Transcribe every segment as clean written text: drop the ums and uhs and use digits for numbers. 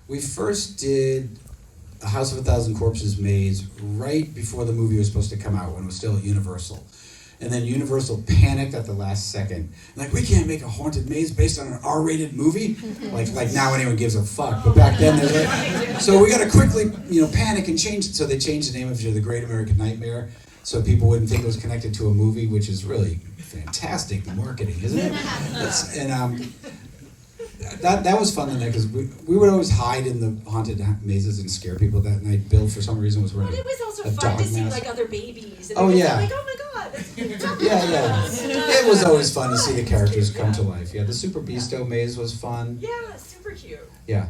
We first did A House of a Thousand Corpses maze right before the movie was supposed to come out, when it was still at Universal. And then Universal panicked at the last second. Like, we can't make a haunted maze based on an R-rated movie? Like now anyone gives a fuck. But back then, they're like, so we got to quickly, panic and change it. So they changed the name of it to The Great American Nightmare, so people wouldn't think it was connected to a movie, which is really fantastic marketing, isn't it? That was fun because we would always hide in the haunted mazes and scare people that night. Bill, for some reason, was wearing But it was also a fun to dog see mask. like other babies. And Oh, yeah. Like, oh my god. Yeah. It was always fun to see the characters come to life. Yeah, the Super Beasto maze was fun. Yeah, super cute. Yeah.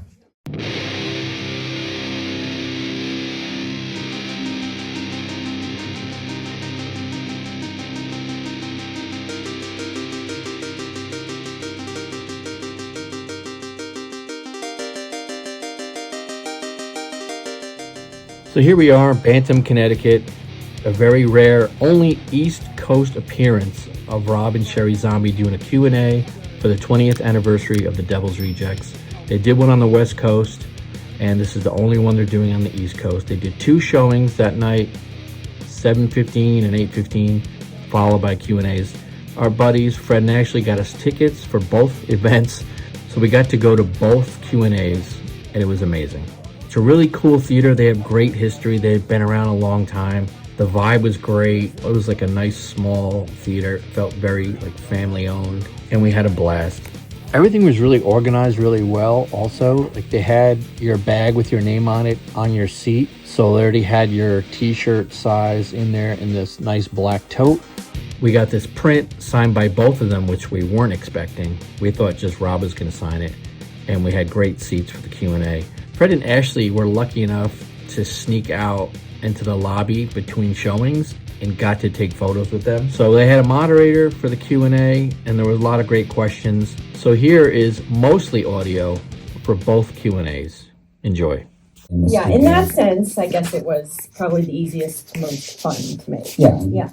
So here we are, Bantam, Connecticut, a very rare, only East Coast appearance of Rob and SHERI Zombie doing a Q&A for the 20th anniversary of The Devil's Rejects. They did one on the West Coast, and this is the only one they're doing on the East Coast. They did 2 showings that night, 7:15 and 8:15, followed by Q&As. Our buddies, Fred and Ashley, got us tickets for both events, so we got to go to both Q&As, and it was amazing. It's a really cool theater. They have great history. They've been around a long time. The vibe was great. It was like a nice small theater. It felt very like family owned, and we had a blast. Everything was really organized really well. Also, like they had your bag with your name on it on your seat. So they already had your t-shirt size in there in this nice black tote. We got this print signed by both of them, which we weren't expecting. We thought just Rob was going to sign it, and we had great seats for the Q&A. Fred and Ashley were lucky enough to sneak out into the lobby between showings and got to take photos with them. So they had a moderator for the Q&A, and there was a lot of great questions. So here is mostly audio for both Q&As. Enjoy. Yeah, in that sense, I guess it was probably the easiest, most fun to make. Yeah.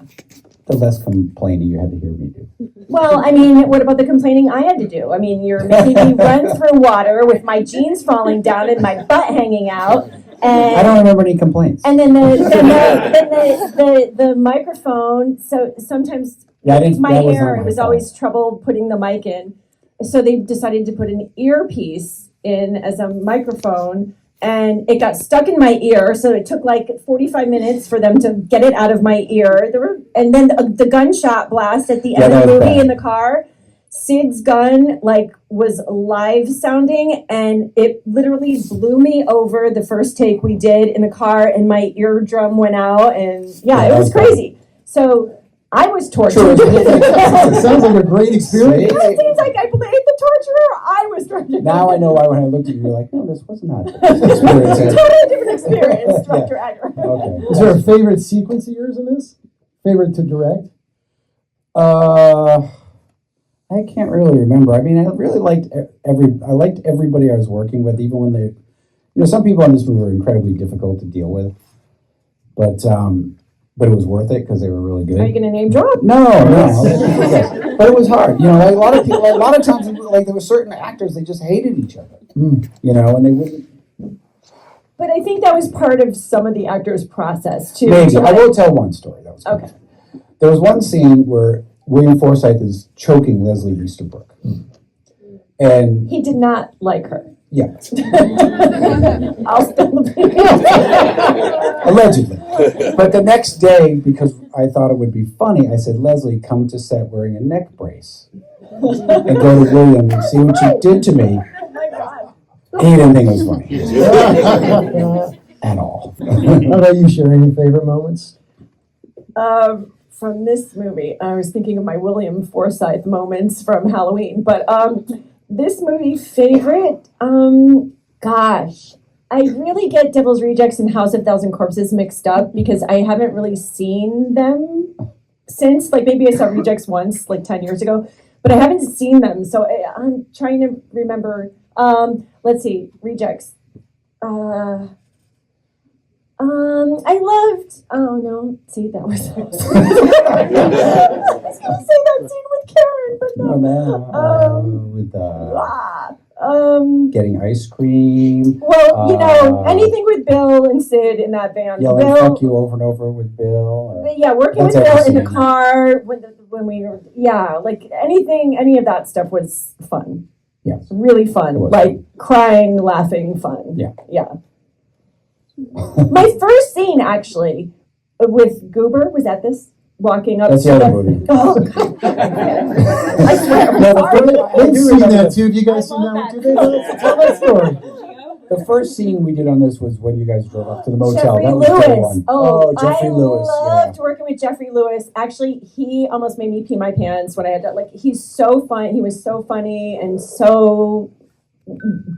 The less complaining you had to hear me do. Well, I mean, what about the complaining I had to do? I mean, you're making me run through water with my jeans falling down and my butt hanging out. And I don't remember any complaints. And then the microphone. So sometimes my hair, it was always trouble putting the mic in. So they decided to put an earpiece in as a microphone, and it got stuck in my ear. So it took like 45 minutes for them to get it out of my ear. And then the gunshot blast at the end of the movie in the car. Sid's gun was live sounding, and it literally blew me over the first take we did in the car, and my eardrum went out, and it was crazy. So I was tortured. It sounds like a great experience. It seems like I blame the torturer. I was tortured. Now I know why when I looked at you, you're like, no, this was not an experience. It's a totally different experience, Director Agger. Okay. Is there a favorite sequence of yours in this? Favorite to direct? I can't really remember. I mean, I really liked everybody I was working with, even when they, some people in this movie were incredibly difficult to deal with, but it was worth it because they were really good. Are you going to name drop? No. But it was hard. A lot of people, a lot of times, there were certain actors, they just hated each other, and they wouldn't. But I think that was part of some of the actors' process too. Maybe. I will tell one story. That was okay. There was one scene where William Forsythe is choking Leslie Easterbrook. And he did not like her. Yeah. I'll spill the beans. Allegedly. But the next day, because I thought it would be funny, I said, Leslie, come to set wearing a neck brace. And go to William and see what you did to me. Oh my God. He didn't think it was funny. At all. How about you, SHERI? Any favorite moments? From this movie, I was thinking of my William Forsythe moments from Halloween, but this movie favorite, gosh, I really get Devil's Rejects and House of Thousand Corpses mixed up because I haven't really seen them since. Maybe I saw Rejects once, 10 years ago, but I haven't seen them, so I'm trying to remember. Let's see, Rejects. I loved. Oh no! See, that was. I was going to say that scene with Karen, but no. With Getting ice cream. Well, anything with Bill and Sid in that van. Yelling Bill, "fuck you" over and over with Bill. Working with Bill in the car when we were, like any of that stuff was fun. Yes. Really fun. Like fun. Crying, laughing, fun. Yeah. Yeah. My first scene actually with Goober was at this. Walking up. That's the other movie. Oh, God. I swear. They've seen that too. Have you guys seen that one too? Tell that story. The first scene we did on this was when you guys drove up to the motel. Jeffrey That was Lewis. the one. Oh, Jeffrey Lewis. I loved working with Jeffrey Lewis. Actually, he almost made me pee my pants when I had to. He's so fun. He was so funny and so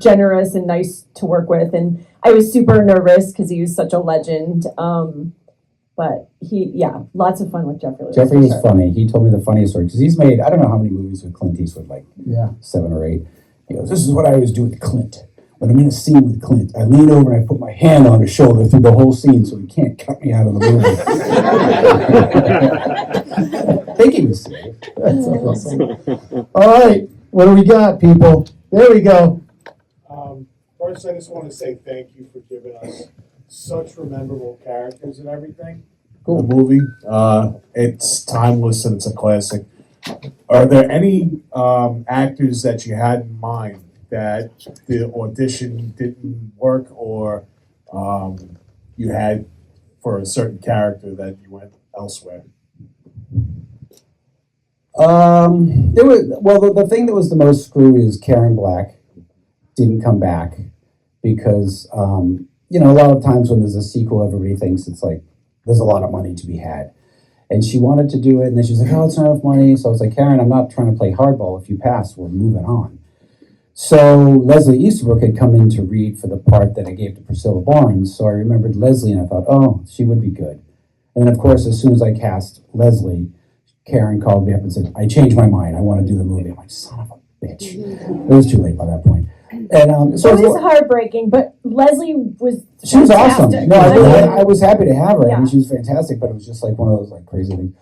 generous and nice to work with. And I was super nervous because he was such a legend. But lots of fun with Jeffrey Lewis. Jeffrey was funny. He told me the funniest story because he's made, I don't know how many movies with Clint Eastwood, 7 or 8. He goes, "This is what I always do with Clint. When I'm in a scene with Clint, I lean over and I put my hand on his shoulder through the whole scene so he can't cut me out of the movie." I think he was serious. That's awesome. All right, what do we got, people? There we go. First, I just want to say thank you for giving us such rememberable characters and everything. Cool. The movie, it's timeless and it's a classic. Are there any actors that you had in mind that the audition didn't work, or you had for a certain character that you went elsewhere? The thing that was the most screwy is Karen Black didn't come back because a lot of times when there's a sequel, everybody thinks it's like there's a lot of money to be had. And she wanted to do it, and then she's like, "Oh, it's not enough money." So I was like, "Karen, I'm not trying to play hardball. If you pass, we're moving on." So Leslie Easterbrook had come in to read for the part that I gave to Priscilla Barnes. So I remembered Leslie, and I thought, "Oh, she would be good." And then, of course, as soon as I cast Leslie, Karen called me up and said, "I changed my mind. I want to do the movie." I'm like, "Son of a bitch." It was too late by that point. And so it was heartbreaking, but Leslie was. She was awesome. No, I was happy to have her. Yeah. I mean, she was fantastic, but it was just like one of those crazy things.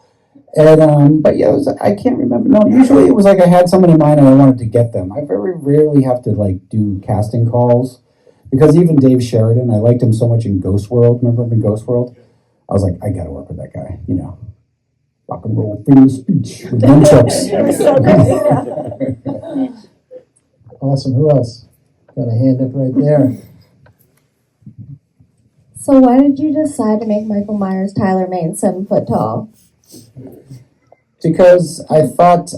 And but I can't remember. No, usually it was like I had someone in mind and I wanted to get them. I very rarely have to do casting calls because even Dave Sheridan, I liked him so much in Ghost World. Remember him in Ghost World? I was like, I got to work with that guy. Rock and roll freedom of speech with nunchucks. It was so good. Awesome. Who else? Got a hand up right there. So why did you decide to make Michael Myers Tyler Mane 7 foot tall? Because I thought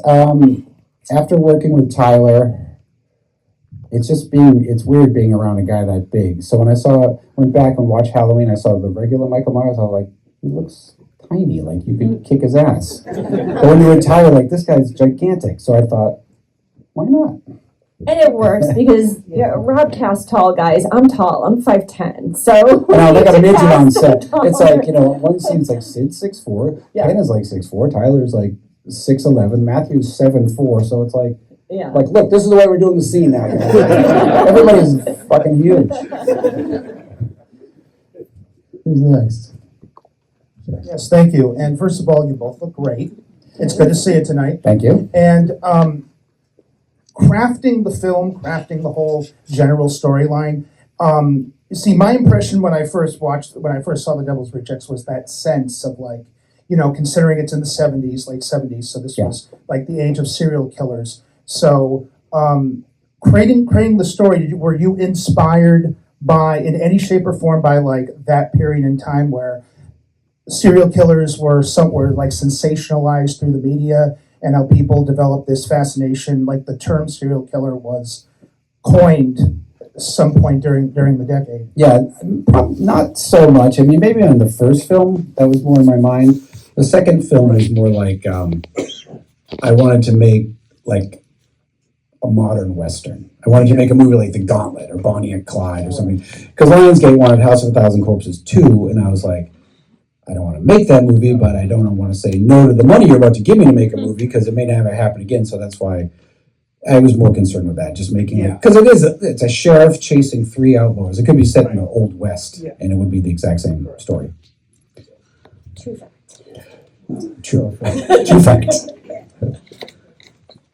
after working with Tyler, it's weird being around a guy that big. So when I went back and watched Halloween, I saw the regular Michael Myers, I was like, he looks tiny, like you could kick his ass. But when you were Tyler, like this guy's gigantic. So I thought, why not? And it works because Rob casts tall guys. I'm tall. I'm 5'10". So now they got a midget on set. It's like, one scene it's like Sid's 6'4", Ken is like 6'4", Tyler's like 6'11", Matthew's 7'4", so it's like, look, this is the way we're doing the scene now. Everybody's fucking huge. Who's next? Yes, thank you. And first of all, you both look great. It's good to see you tonight. Thank you. And crafting the film, crafting the whole general storyline. You see, my impression when I first saw The Devil's Rejects was that sense of considering it's in the 70s, late 70s, so this was like the age of serial killers. So creating the story, were you inspired by, in any shape or form, by that period in time where serial killers were sensationalized through the media, and how people developed this fascination, like the term serial killer was coined at some point during the decade? Yeah, not so much. I mean, maybe on the first film, that was more in my mind. The second film was more like, I wanted to make a modern Western. I wanted to make a movie like The Gauntlet or Bonnie and Clyde or something. Because Lionsgate wanted House of a Thousand Corpses 2, and I was like, I don't want to make that movie, but I don't want to say no to the money you're about to give me to make a movie because it may never happen again. So that's why I was more concerned with that, just making it, because it's a sheriff chasing 3 outlaws. It could be set in the Old West, and it would be the exact same story. True fact. True fact.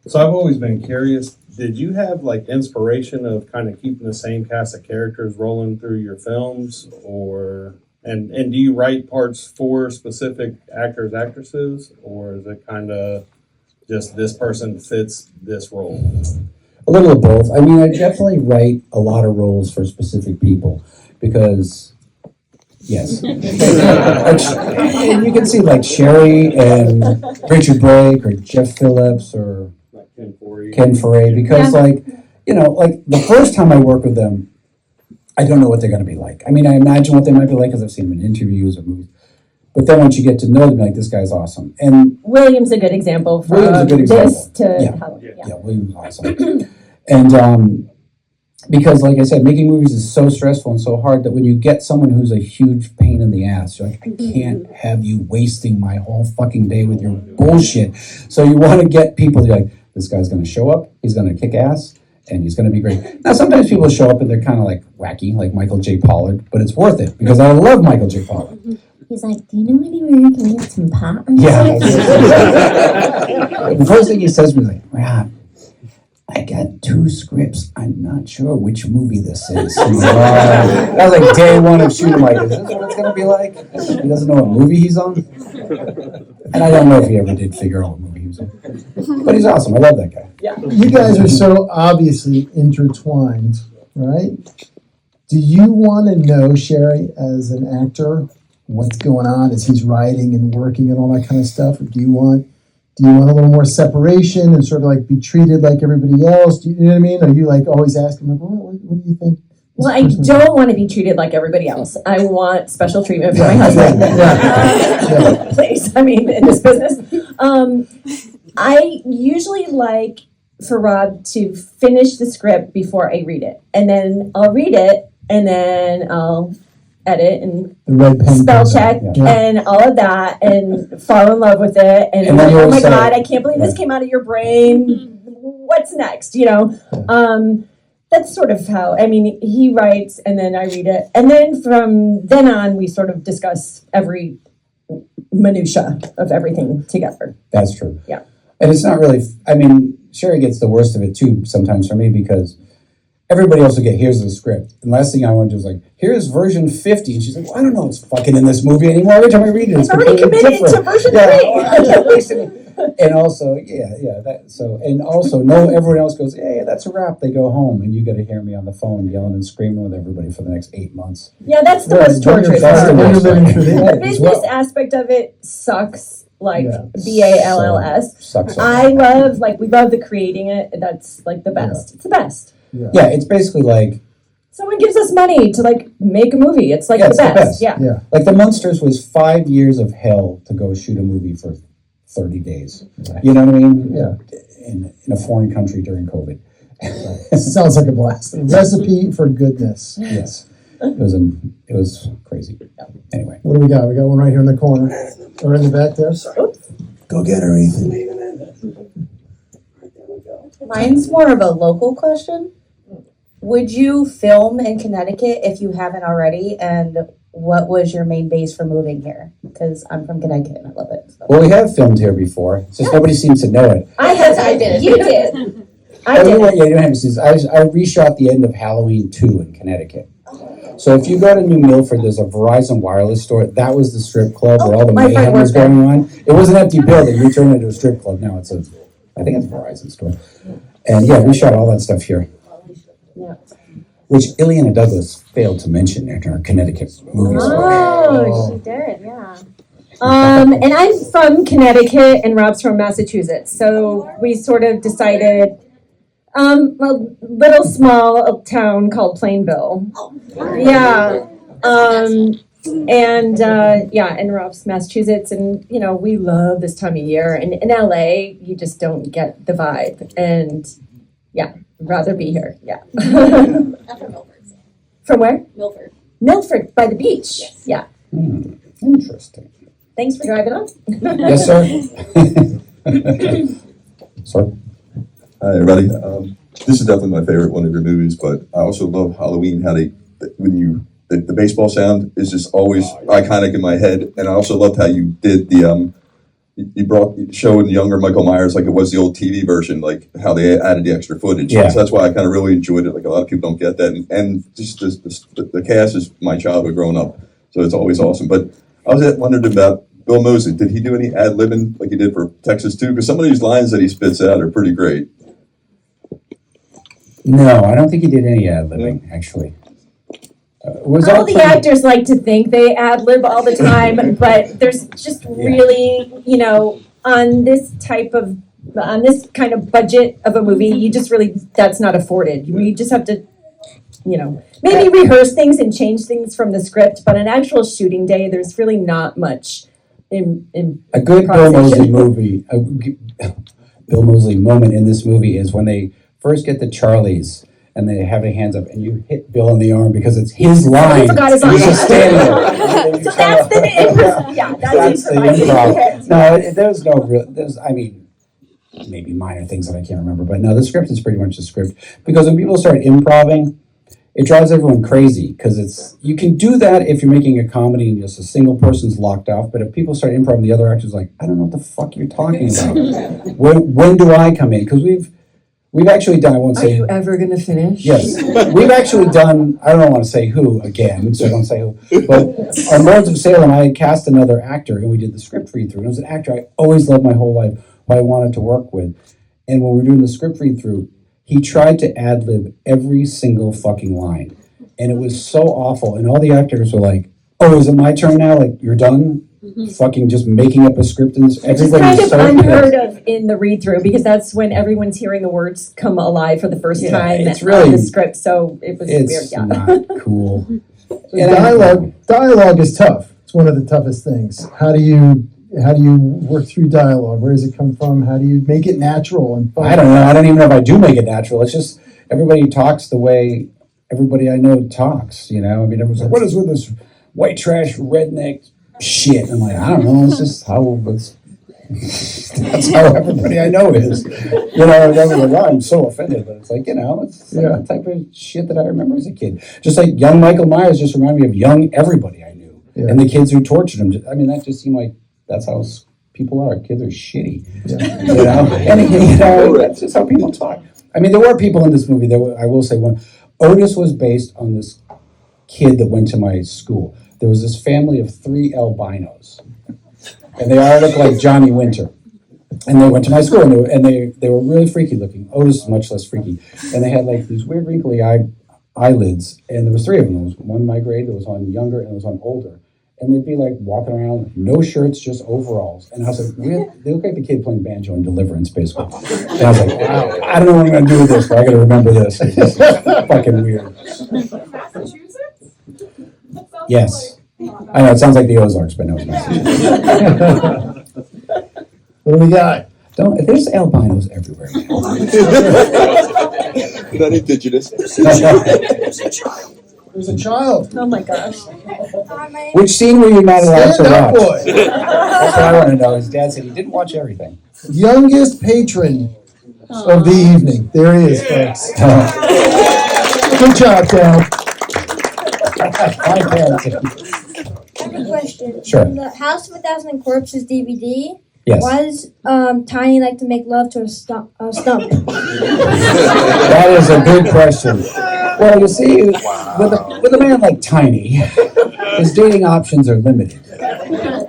So I've always been curious, did you have like inspiration of kind of keeping the same cast of characters rolling through your films, or and do you write parts for specific actors, actresses, or is it kind of just this person fits this role? A little of both. I mean, I definitely write a lot of roles for specific people because, yes. And you can see like SHERI and Richard Brake or Jeff Phillips or Ken Foray because like, you know, like the first time I work with them, I don't know what they're going to be like. I mean, I imagine what they might be like because I've seen them in interviews or movies. But then once you get to know them, like, this guy's awesome. And William's a good example from William's a good this example. to Yeah. Yeah, William's awesome. And because, like I said, making movies is so stressful and so hard that when you get someone who's a huge pain in the ass, you're like, I can't have you wasting my whole fucking day with your bullshit. So you want to get people, you're like, this guy's going to show up, he's going to kick ass, and he's going to be great. Now, sometimes people show up and they're kind of like wacky, like Michael J. Pollard, but it's worth it because I love Michael J. Pollard. He's like, do you know anywhere you can get some pot? Yeah. The first thing he says to me is like, Rob, I got 2 scripts. I'm not sure which movie this is. That was like day one of shooting. Like, is this what it's going to be like? He doesn't know what movie he's on. And I don't know if he ever did figure out what movie he was on. But he's awesome. I love that guy. Yeah. You guys are so obviously intertwined, right? Do you want to know, SHERI, as an actor, what's going on as he's writing and working and all that kind of stuff? Or do you want a little more separation and sort of like be treated like everybody else? Do you know what I mean? Are you like always asking, like, what do you think? Well, I don't want to be treated like everybody else. I want special treatment for my husband. Please, I mean, in this business. I usually like for Rob to finish the script before I read it. And then I'll read it, and then I'll edit and spell check and all of that and fall in love with it. And oh my God, I can't believe this came out of your brain. What's next? You know? That's sort of how, I mean, he writes and then I read it. And then from then on, we sort of discuss every minutia of everything together. That's true. Yeah. And it's not really, I mean, SHERI gets the worst of it too sometimes for me because everybody else will get, here's the script. And last thing I want to do is like, here's version 50. And she's like, well, I don't know what's fucking in this movie anymore. Every time I read it, it's already committed to version 3. And also, and also, everyone else goes, yeah, that's a wrap. They go home, and you got to hear me on the phone yelling and screaming with everybody for the next 8 months. Yeah, that's the most torturous part. The business well. Aspect of it sucks, like BALLS. Sucks. I love, we love the creating it. That's like the best. It's the best. Yeah, it's basically like someone gives us money to make a movie. It's like the best. Yeah. Like The Munsters was 5 years of hell to go shoot a movie for 30 days. You know what I mean? Yeah. In a foreign country during COVID. Sounds like a blast. A recipe for goodness. Yes. It was crazy. Anyway. What do we got? We got one right here in the corner. Or in the back there. Go get her, Ethan. Mine's more of a local question. Would you film in Connecticut if you haven't already? And what was your main base for moving here? Because I'm from Connecticut and I love it. So. Well, we have filmed here before. It's just nobody seems to know it. I did. You did. I did. Yeah, you don't have to see this. I reshot the end of Halloween 2 in Connecticut. So if you go to New Milford, there's a Verizon wireless store. That was the strip club where all the mayhem was going on. It was an empty building. You turned it into a strip club. Now I think it's a Verizon store. And yeah, we shot all that stuff here. Yeah. Which Ileana Douglas failed to mention in her Connecticut movies. Oh, she did, yeah. And I'm from Connecticut and Rob's from Massachusetts. So we sort of decided a little small town called Plainville. Yeah. And Rob's Massachusetts, and we love this time of year. And in LA, you just don't get the vibe. And yeah, I'd rather be here. Yeah. I'm from Milford. From where? Milford. Milford, by the beach. Yes. Yeah. Interesting. Thanks for driving on. Yes, sir. Sir. Hi, everybody. This is definitely my favorite one of your movies, but I also love Halloween. How the baseball sound is just always iconic in my head, and I also loved how you did the you showing younger Michael Myers like it was the old TV version, like how they added the extra footage. Yeah. So that's why I kind of really enjoyed it. Like a lot of people don't get that, and just the cast is my childhood growing up, so it's always awesome. But I was wondering about Bill Moseley. Did he do any ad libbing like he did for Texas 2? Because some of these lines that he spits out are pretty great. No, I don't think he did any ad libbing, actually. Was all all the pretty- actors like to think they ad lib all the time, but there's just really, on this kind of budget of a movie, you just really, that's not afforded. You just have to, maybe rehearse things and change things from the script, but an actual shooting day, there's really not much in a good Bill Moseley improvisation. movie, Bill Moseley moment in this movie is when they first get the Charlies and they have their hands up and you hit Bill in the arm because it's his line. forgot his line. He's just standing there. So that's That's the improv. No, there's no real, maybe minor things that I can't remember, but no, the script is pretty much the script. Because when people start improving, it drives everyone crazy because you can do that if you're making a comedy and just a single person's locked off. But if people start improv, the other actor's like, I don't know what the fuck you're talking about. when do I come in? Because we've actually done. I won't Are say. you ever gonna finish? Yes, we've actually done. I don't want to say who again, so I don't say who. But on Lords of Salem, I had cast another actor, and we did the script read through. And it was an actor I always loved my whole life, who I wanted to work with. And when we were doing the script read through, he tried to ad lib every single fucking line, and it was so awful. And all the actors were like, "Oh, is it my turn now? Like you're done?" Fucking just making up a script and Which is everybody's kind of so unheard of in the read through because that's when everyone's hearing the words come alive for the first Yeah, time it's on really- the script. So it was weird. It's Yeah. not cool. Dialogue is tough. It's one of the toughest things. How do you work through dialogue? Where does it come from? How do you make it natural and fun? I don't know. I don't even know if I do make it natural. It's just everybody talks the way everybody I know talks. Everyone's like, "What is with this white trash redneck shit?" I'm like, I don't know. It's just that's how everybody I know is. Everyone's like, "Oh, I'm so offended," but it's like it's the type of shit that I remember as a kid. Just like young Michael Myers just reminded me of young everybody I knew, and the kids who tortured him. That just seemed like that's how people are. Kids are shitty, and that's just how people talk. There were people in this movie. I will say one. Otis was based on this kid that went to my school. There was this family of 3 albinos, and they all looked like Johnny Winter. And they went to my school, and they were really freaky looking. Otis is much less freaky, and they had like these weird wrinkly eyelids. And there was 3 of them. There was one in my grade that was on younger, and it was on older. And they'd be like walking around, no shirts, just overalls. And I was like, they look like the kid playing banjo in Deliverance, basically. And I was like, wow, I don't know what I'm going to do with this, but I got to remember this. It's fucking weird. Massachusetts? Yes. I know, it sounds like the Ozarks, but no, it's Massachusetts. What do we got? There's albinos everywhere now. Not indigenous. There's a child. Oh my gosh. Which scene were you not allowed Stand to up, watch? boy. That's what I want to know. His dad said he didn't watch everything. Youngest patron of the evening. There he is, folks. Good job, Dad. My parents. I have a question. Sure. In the House of a Thousand Corpses DVD, Yes. why does Tiny like to make love to a stump? That is a good question. Well, you see, with a man like Tiny, his dating options are limited.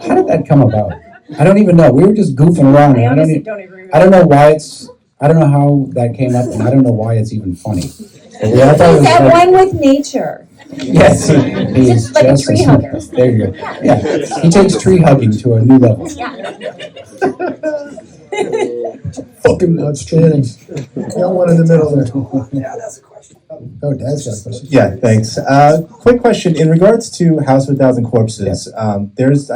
How did that come about? I don't even know. We were just goofing around. I And honestly don't even remember. I don't know why I don't know how that came up, and I don't know why it's even funny. But I thought it was He's at like- one with nature. Yes, he's Just like a just tree hugger. There you go. Yeah, he takes tree hugging to a new level. Fucking outstanding. Got one in the middle there. Yeah, that's a question. Oh, Dad's got a question. Yeah, thanks. Quick question in regards to House of a Thousand Corpses. I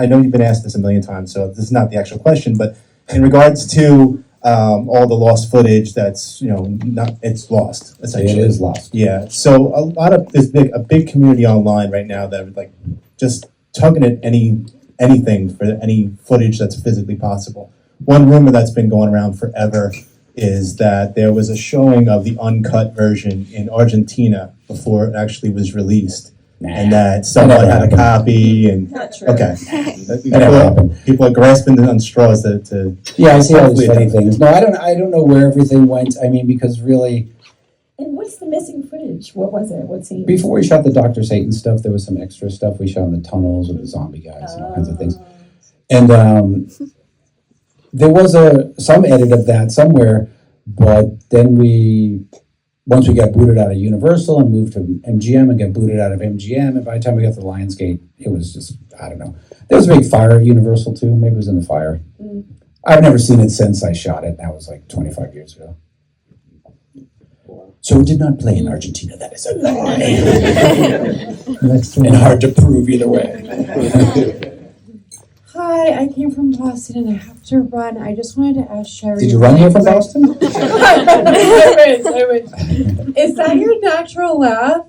know you've been asked this a million times, so this is not the actual question, but in regards to all the lost footage, that's it's lost essentially. It is lost. Yeah. So there's a big community online right now that are like just tugging at anything for any footage that's physically possible. One rumor that's been going around forever is that there was a showing of the uncut version in Argentina before it actually was released. and that someone had a copy, and Not true. okay, never happened. people are grasping on straws to Yeah, I see all these hopefully funny it things. No, I don't know where everything went. I mean, because really, And what's the missing footage? What was it? What scene? before we shot the Dr. Satan stuff, there was some extra stuff we shot in the tunnels with the zombie guys and all kinds of things. And there was some edit of that somewhere, but then once we got booted out of Universal and moved to MGM and got booted out of MGM, and by the time we got to Lionsgate, it was just, I don't know. There was a big fire at Universal too. Maybe it was in the fire. I've never seen it since I shot it. That was like 25 years ago. So it did not play in Argentina. That is a lie. Next And one. hard to prove either way. Hi, I came from Boston and I have to run. I just wanted to ask Sherry. Did you run here from Boston? I wish. Is that your natural laugh?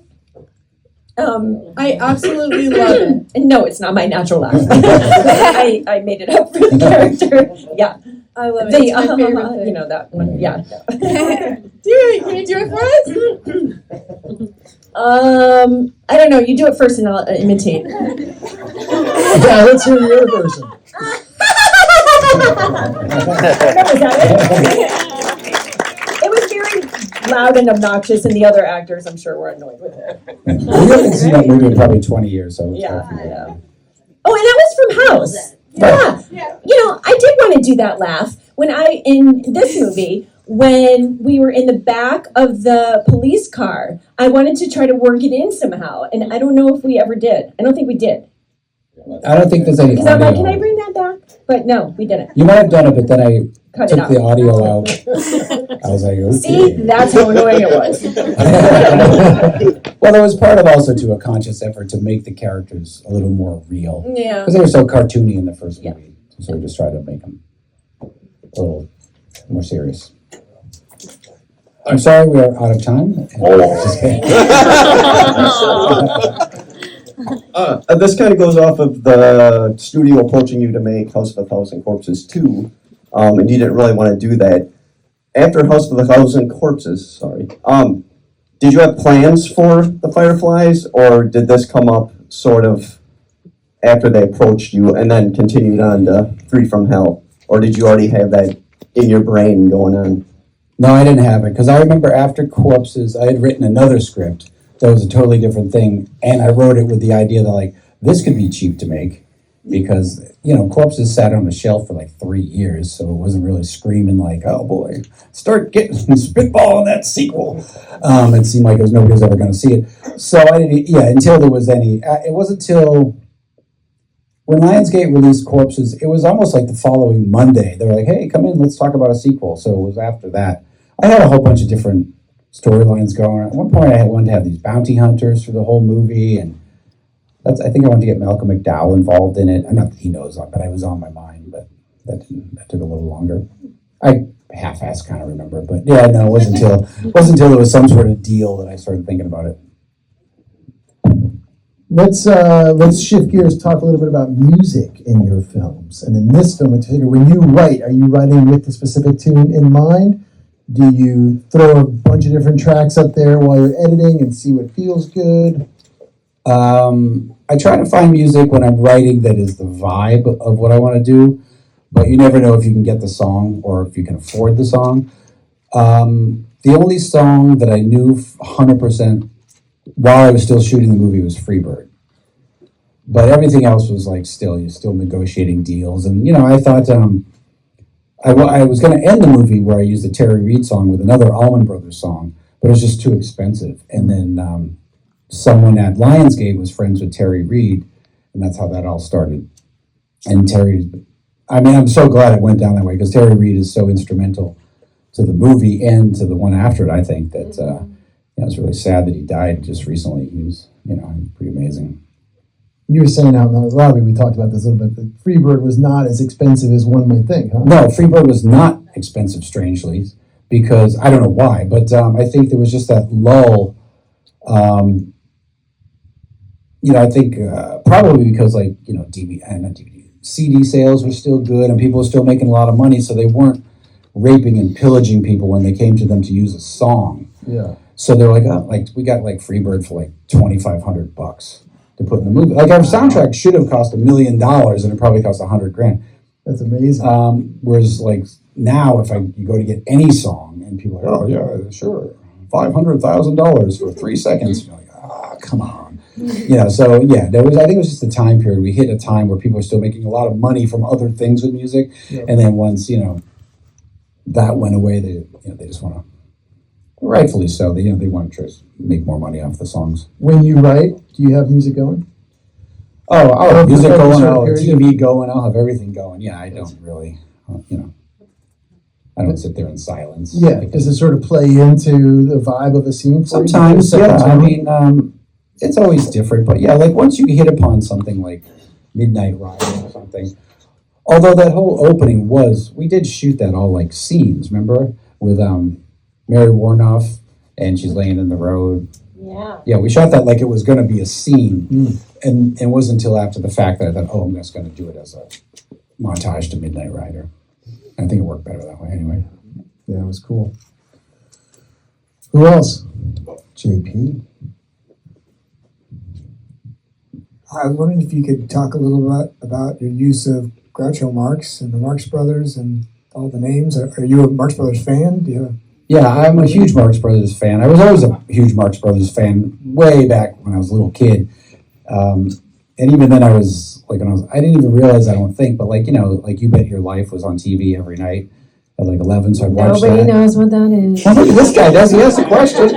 I absolutely love it. No, it's not my natural laugh. I made it up for the character. Yeah. I love it. They, It's my favorite thing. you know that one. Yeah. Do it. Can you do it for us? I don't know. You do it first, and I'll imitate. Yeah, let's hear your version. It was very loud and obnoxious, and the other actors, I'm sure, were annoyed with it. We haven't seen that movie in probably 20 years, so it's hard for me. Yeah. Oh, and that was from House. Yeah. You know, I did want to do that laugh in this movie, when we were in the back of the police car. I wanted to try to work it in somehow, and I don't know if we ever did. I don't think we did. I don't think there's any Because I'm like, audio. can I bring that back? But no, we didn't. You might have done it, but then I Cut it took out. the audio out. I was like, okay. See, that's how annoying it was. Well, it was part of also to a conscious effort to make the characters a little more real. Yeah. Because they were so cartoony in the first movie. So we just tried to make them a little more serious. I'm sorry we are out of time. This kind of goes off of the studio approaching you to make House of a Thousand Corpses 2, and you didn't really want to do that. After House of a Thousand Corpses, did you have plans for the Fireflies, or did this come up sort of after they approached you and then continued on to Free from Hell? Or did you already have that in your brain going on? No, I didn't have it, because I remember after Corpses, I had written another script that was a totally different thing, and I wrote it with the idea that, like, this could be cheap to make, because, you know, Corpses sat on the shelf for like 3 years, so it wasn't really screaming like, oh boy, start getting spitball in that sequel. It seemed like nobody was ever going to see it. So I didn't, until there was any, it wasn't until when Lionsgate released Corpses, it was almost like the following Monday. They were like, hey, come in, let's talk about a sequel. So it was after that. I had a whole bunch of different storylines going on. At one point, I wanted to have these bounty hunters for the whole movie, and I think I wanted to get Malcolm McDowell involved in it. Not that he knows, but it was on my mind, but that took a little longer. I half-assed kind of remember it, but yeah, no, it wasn't until there was some sort of deal that I started thinking about it. Let's shift gears, talk a little bit about music in your films. And in this film in particular, when you write, are you writing with the specific tune in mind? Do you throw a bunch of different tracks up there while you're editing and see what feels good? I try to find music when I'm writing that is the vibe of what I want to do, but you never know if you can get the song or if you can afford the song. The only song that I knew 100% while I was still shooting the movie was Freebird. But everything else was like you're still negotiating deals. And, you know, I thought I was going to end the movie where I used the Terry Reid song with another Allman Brothers song, but it was just too expensive. And then someone at Lionsgate was friends with Terry Reid, and that's how that all started. And I'm so glad it went down that way, because Terry Reid is so instrumental to the movie and to the one after it, I think, that it's really sad that he died just recently. He was, pretty amazing. You were saying out in the lobby, we talked about this a little bit, that Freebird was not as expensive as one might think, huh? No, Freebird was not expensive, strangely, because I don't know why, but I think there was just that lull. I think probably because CD sales were still good and people were still making a lot of money, so they weren't raping and pillaging people when they came to them to use a song. Yeah. So they're like we got like Freebird for like $2,500 to put in the movie. Like our soundtrack should have cost $1 million, and it probably cost $100,000. That's amazing. Whereas like now, if you go to get any song, and people are like, oh yeah, sure, $500,000 for 3 seconds. You're like, come on. So yeah, I think it was just a time period. We hit a time where people are still making a lot of money from other things with music, and then once that went away, they just want to, rightfully so. They want to just make more money off the songs. When you write, do you have music going? I'll have music going. I'll have TV going. I'll have everything going. Yeah, I don't really, I don't sit there in silence. Yeah, does it sort of play into the vibe of a scene? Sometimes, yeah. I mean, it's always different, but yeah, like once you hit upon something like Midnight Rider or something. Although that whole opening we did shoot that all like scenes, remember? With Mary Warnoff, and she's laying in the road. Yeah. Yeah, we shot that like it was going to be a scene, and it wasn't until after the fact that I thought, I'm just going to do it as a montage to Midnight Rider. I think it worked better that way anyway. Yeah, it was cool. Who else? JP. I was wondering if you could talk a little bit about your use of Groucho Marx and the Marx Brothers and all the names. Are you a Marx Brothers fan? Do you have Yeah, I'm a huge Marx Brothers fan. I was always a huge Marx Brothers fan way back when I was a little kid. And even then I was, like, I didn't even realize, I don't think, but like, like You Bet Your Life was on TV every night at like 11, so I'd watch that. Nobody knows what that is. Well, look at this guy, does he? Ask a question.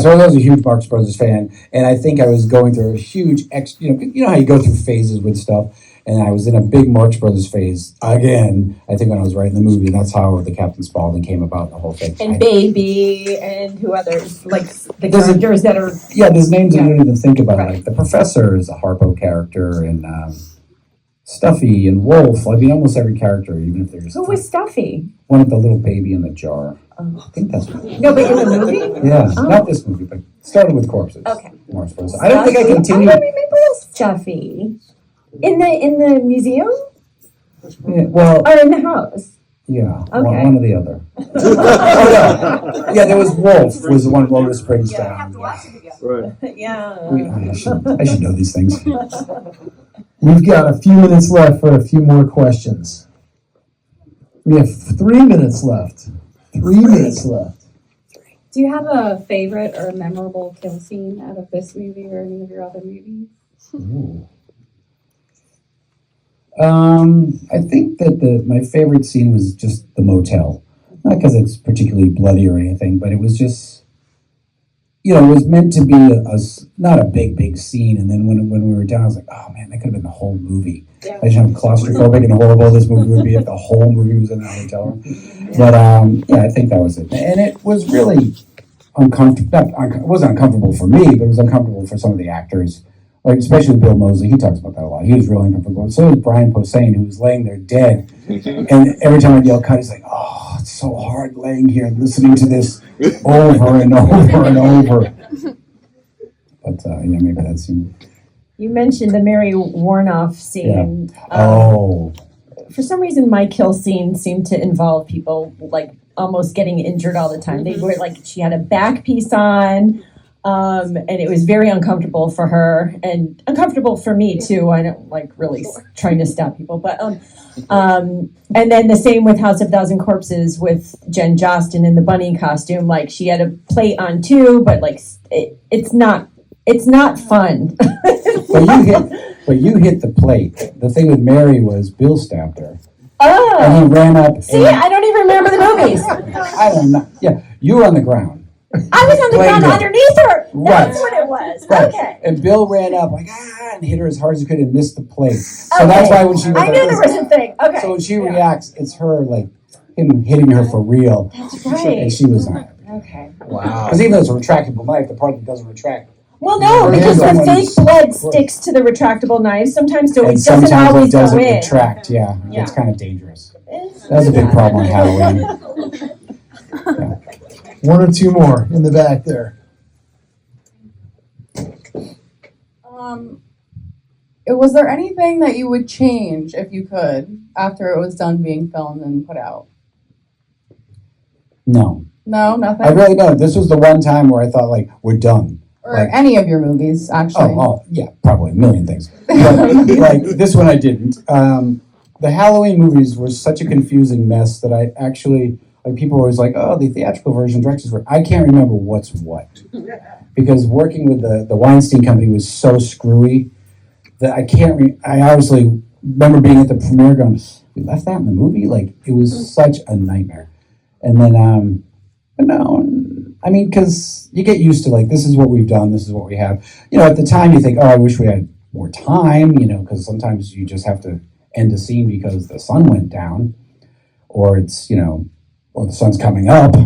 So I was a huge Marx Brothers fan, and I think I was going through a huge, you know how you go through phases with stuff, and I was in a big Marx Brothers phase again, I think when I was writing the movie, and that's how the Captain Spaulding came about, and the whole thing. And Baby, and who others, like the characters that are... Yeah, there's names I didn't even think about, like the Professor is a Harpo character, and Stuffy and Wolf. I mean, almost every character, even if there's... Who was Stuffy? One with the little baby in the jar. I think that's what... No, but in the movie? Yeah, not this movie, but started with corpses. Okay. Marx Brothers. I don't think I continued... I don't remember Stuffy. In the museum? Yeah, well... Or in the house? Yeah, Okay. one or the other. Yeah, there was Wolf, was the one Lotus brings down. Right. Yeah. I should know these things. We've got a few minutes left for a few more questions. We have 3 minutes left. 3 minutes left. Do you have a favorite or memorable kill scene out of this movie or any of your other movies? Ooh. I think that my favorite scene was just the motel. Not because it's particularly bloody or anything, but it was just, it was meant to be not a big scene. And then when we were down, I was like, oh man, that could have been the whole movie. Yeah. I just know how claustrophobic and horrible this movie would be if the whole movie was in a hotel room. But I think that was it. And it was really uncomfortable. It wasn't uncomfortable for me, but it was uncomfortable for some of the actors. Like, especially Bill Moseley, he talks about that a lot. He was really uncomfortable. So was Brian Posehn, who was laying there dead. And every time I'd yell cut, he's like, oh, it's so hard laying here listening to this over and over and over. But, maybe that scene. You mentioned the Mary Warnoff scene. Yeah. For some reason, my kill scene seemed to involve people, like, almost getting injured all the time. They were, like, she had a back piece on. And it was very uncomfortable for her and uncomfortable for me too. I don't like really trying to stab people, but and then the same with House of Thousand Corpses with Jen Jostin in the bunny costume. Like she had a plate on too, but like it's not fun. But you hit the plate. The thing with Mary was Bill stabbed her. Oh, and he ran up. See, I don't even remember the movies. I don't know. Yeah, you were on the ground. I was on the ground underneath her. Right. That's what it was. Right. Okay. And Bill ran up like and hit her as hard as he could and missed the plate. So that's why when she I knew there was a thing. Okay. So when she reacts, it's her like him hitting her for real. That's right. And she was not. Okay. Wow. Because even though it's a retractable knife, the part that doesn't retract. Well, no, because the fake blood sticks to the retractable knife sometimes, so it doesn't always go in. Sometimes it doesn't retract. Yeah, it's kind of dangerous. That's a big problem on Halloween. Yeah. 1 or 2 more in the back there. Was there anything that you would change if you could after it was done being filmed and put out? No. No, nothing. I really don't. This was the one time where I thought, like, we're done. Or Like, any of your movies, actually. oh, yeah, probably a million things. But, like, this one I didn't. The Halloween movies were such a confusing mess that I actually, like, people were always like, oh, the theatrical version, director's version. I can't remember what's what. Because working with the Weinstein Company was so screwy that I can't, I honestly remember being at the premiere going, we left that in the movie? Like, it was such a nightmare. And then, but no, I mean, because you get used to, like, this is what we've done, this is what we have. You know, at the time you think, oh, I wish we had more time, you know, because sometimes you just have to end a scene because the sun went down, or it's, you know, or the sun's coming up.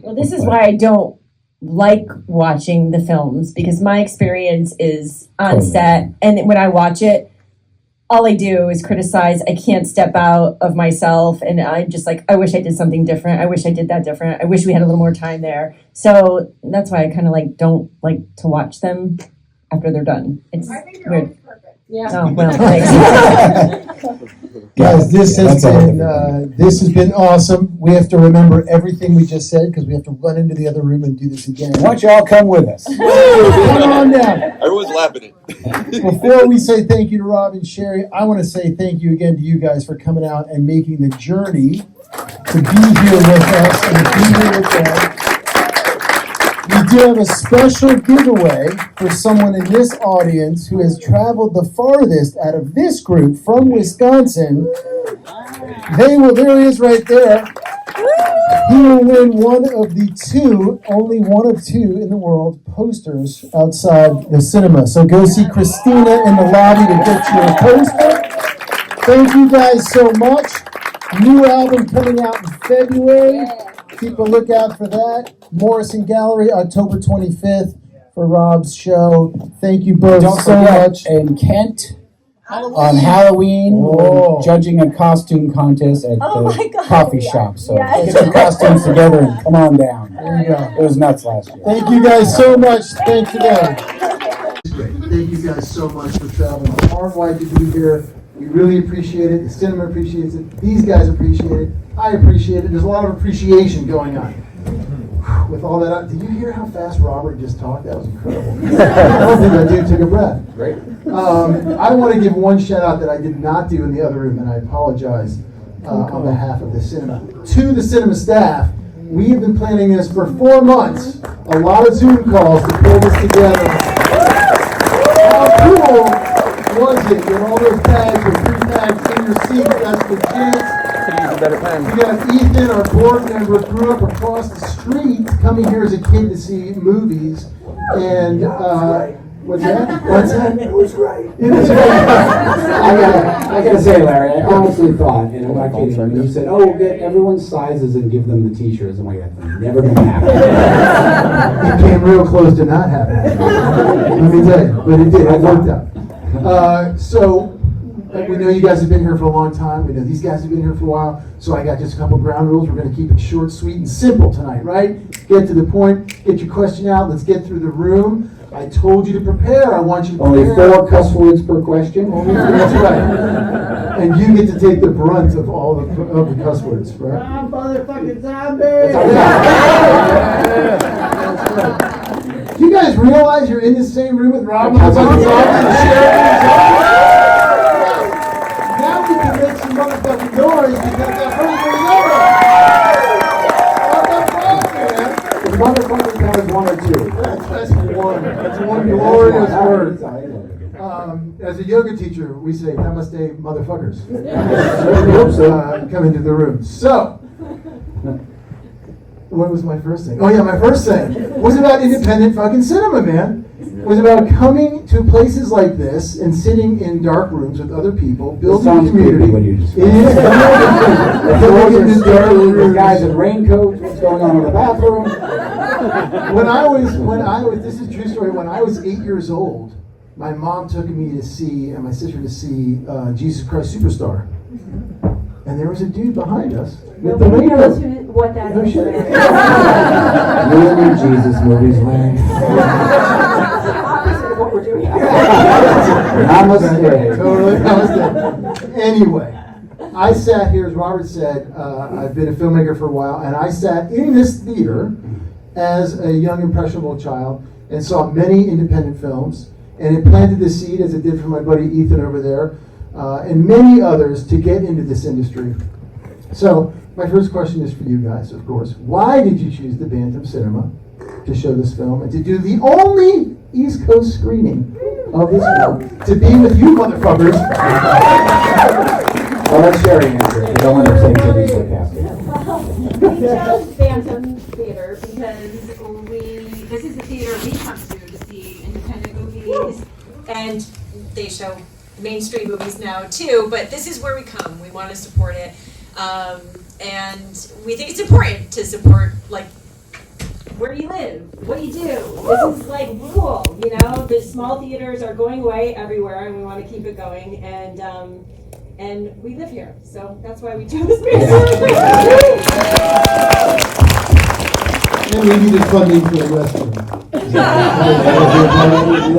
Well, this is why I don't like watching the films, because my experience is on set, and when I watch it, all I do is criticize. I can't step out of myself, and I'm just like, I wish I did something different. I wish I did that different. I wish we had a little more time there. So that's why I kind of like don't like to watch them after they're done. It's weird. Yeah. Oh, well, thanks. Guys, this has been awesome. We have to remember everything we just said because we have to run into the other room and do this again. Why don't y'all come with us? Come on down. Everyone's laughing it. Before we say thank you to Rob and Sherry, I want to say thank you again to you guys for coming out and making the journey to be here with us and to be here with them. We do have a special giveaway for someone in this audience who has traveled the farthest out of this group from Wisconsin. There he is right there. He will win one of the two, only one of two in the world, posters outside the cinema. So go see Christina in the lobby to get your poster. Thank you guys so much. New album coming out in February. Keep a lookout for that. Morrison Gallery, October 25th for Rob's show. Thank you both so much. In Kent, on Halloween, we're judging a costume contest at the coffee shop. So get your costumes together and come on down. There you go. It was nuts last year. Thank you guys so much. Thank you guys. Thank you guys so much for traveling far and wide to be here. We really appreciate it. The cinema appreciates it. These guys appreciate it. I appreciate it. There's a lot of appreciation going on. With all that, did you hear how fast Robert just talked? That was incredible. I don't think that dude took a breath. Great. I want to give one shout out that I did not do in the other room, and I apologize on behalf of the cinema. To the cinema staff, we have been planning this for 4 months. A lot of Zoom calls to pull this together. How cool was it? With all those bags with 3 bags in your seat, that's legit. We got Ethan, our board member, grew up across the street, coming here as a kid to see movies. And what's that? What's that? It was great. It was great. I gotta say, Larry, I honestly thought, and I'm not kidding, when you said, oh, we'll get everyone's sizes and give them the t-shirts, I'm like, that's never gonna happen. It came real close to not happening. Let me tell you, but it did. It worked out. So we know you guys have been here for a long time. We know these guys have been here for a while. So I got just a couple ground rules. We're going to keep it short, sweet, and simple tonight, right? Get to the point. Get your question out. Let's get through the room. I told you to prepare. I want you to prepare. Only 4 cuss words per question. That's right. And you get to take the brunt of all of the cuss words, right? I'm motherfucking zombie! That's right. Do you guys realize you're in the same room with Rob motherfucking zombie and Sherry? Now we can make some motherfucking noise because that person is over. What the fuck, man? The motherfucking count is 1 or 2. That's 1. That's 1 glorious word. As a yoga teacher, we say namaste, motherfuckers. Come into the room. So, what was my first thing? Oh yeah, my first thing was about independent fucking cinema, man. It was about coming to places like this and sitting in dark rooms with other people, building a community. What you just It is. the guys in raincoats, what's going on in the bathroom? When I was, this is a true story, when I was 8 years old, my mom took me to see, and my sister to see, Jesus Christ Superstar. And there was a dude behind us with the Nobody knows raincoat. what that is. You and your Jesus movies, man. Opposite of what we're doing. Namaste. Totally namaste. Anyway, I sat here, as Robert said, I've been a filmmaker for a while, and I sat in this theater as a young, impressionable child and saw many independent films, and it planted the seed, as it did for my buddy Ethan over there, and many others, to get into this industry. So, my first question is for you guys, of course. Why did you choose the Bantam Cinema to show this film and to do the only East Coast screening of this film? To be with you motherfuckers. I'll let Sherry answer it. I don't want to say to be sarcastic. We chose Bantam Theater because this is the theater we come to see independent movies, and they show mainstream movies now too, but this is where we come. We want to support it. And we think it's important to support, like, where you live, what you do. This is like cool, you know. The small theaters are going away everywhere, and we want to keep it going. And we live here, so that's why we chose And we needed funding for the restroom.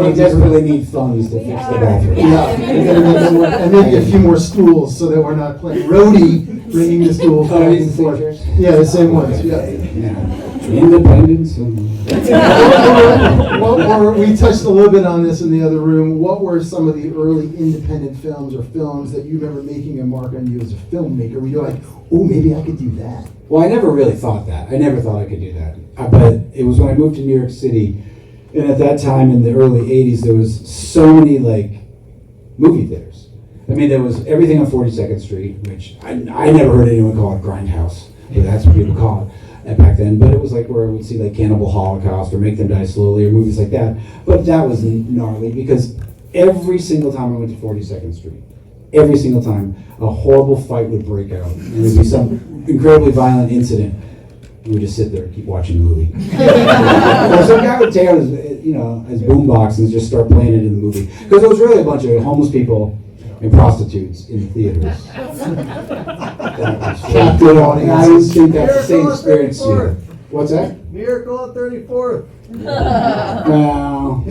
We desperately need funds to fix the bathroom. Yeah, and maybe a few more stools so that we're not playing roadie, bringing the stools back and forth. Yeah, the same ones. Yeah. Independence. Or we touched a little bit on this in the other room. What were some of the early independent films or films that you remember making a mark on you as a filmmaker? Where you're like, oh, maybe I could do that. Well, I never really thought that. I never thought I could do that. But it was when I moved to New York City, and at that time in the early 80s, there was so many, like, movie theaters. I mean, there was everything on 42nd Street, which I never heard anyone call it Grindhouse, but that's what people call it back then. But it was like where I would see, like, Cannibal Holocaust or Make Them Die Slowly or movies like that. But that was gnarly because every single time I went to 42nd Street, every single time, a horrible fight would break out, and there'd be some incredibly violent incident. We would just sit there and keep watching the movie. Or some guy would take out his boombox and just start playing it in the movie. Because it was really a bunch of homeless people and prostitutes in the theaters. Captive audience. I always think that's the same experience here. What's that? Miracle on 34th. Well,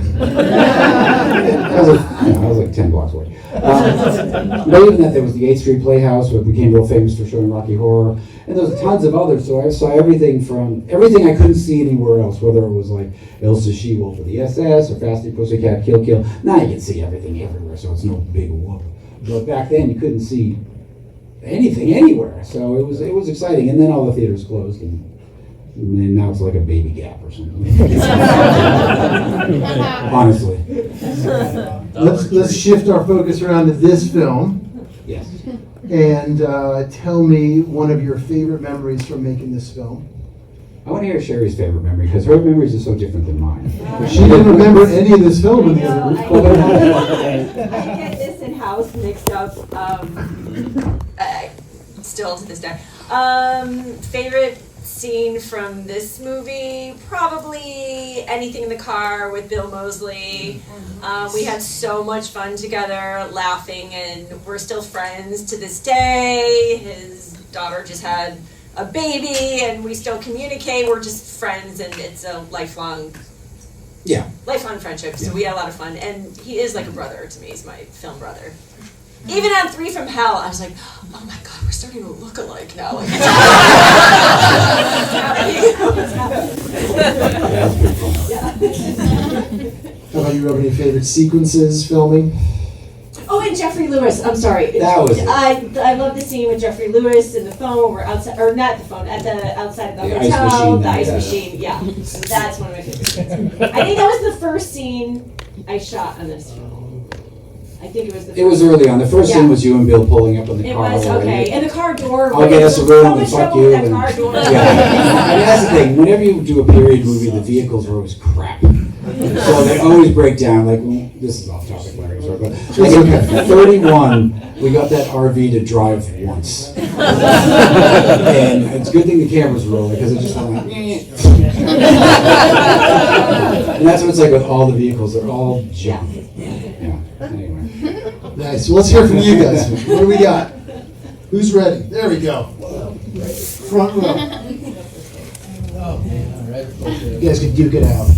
I was like 10 blocks away. But even that, there was the 8th Street Playhouse, which became real famous for showing Rocky Horror, and there was tons of others. So I saw everything I couldn't see anywhere else, whether it was like Elsa She-Wolf or the SS or Fast Pussycat Kill Kill. Now you can see everything everywhere, so it's no big whoop. But back then you couldn't see anything anywhere, so it was exciting. And then all the theaters closed, and now it's like a baby gap or something. Honestly. Let's shift our focus around to this film. Yes. And tell me one of your favorite memories from making this film. I want to hear Sherry's favorite memory because her memories are so different than mine. She didn't remember any of this film in the other room. I get this in house mixed up. Still to this day. Favorite scene from this movie, probably anything in the car with Bill Moseley. We had so much fun together, laughing, and we're still friends to this day. His daughter just had a baby, and we still communicate. We're just friends, and it's a lifelong friendship. So we had a lot of fun, and he is like a brother to me. He's my film brother. Even on 3 from Hell, I was like, oh my God, we're starting to look alike now. Like, How about you, have any favorite sequences filming? Oh, and Jeffrey Lewis. I'm sorry. That was I love the scene with Jeffrey Lewis and the phone. We're outside, or not the phone, at the outside of the hotel. The ice machine. Yeah, that's one of my favorite scenes. I think that was the first scene I shot on this film. I think it was the first. It was early on. The first scene was you and Bill pulling up in the car. It was, okay. And the car door. I'll get us a room and fuck you. That car door. Yeah. And that's the thing. Whenever you do a period movie, the vehicles are always crap. So they always break down. Like, this is off topic, Larry. Sorry, but like at 31, we got that RV to drive once. And it's a good thing the cameras were rolling because it just went like, and that's what it's like with all the vehicles. They're all junk. Yeah. Anyway. Nice. So let's hear from you guys. What do we got? Who's ready? There we go. Front row. You guys can duke it out.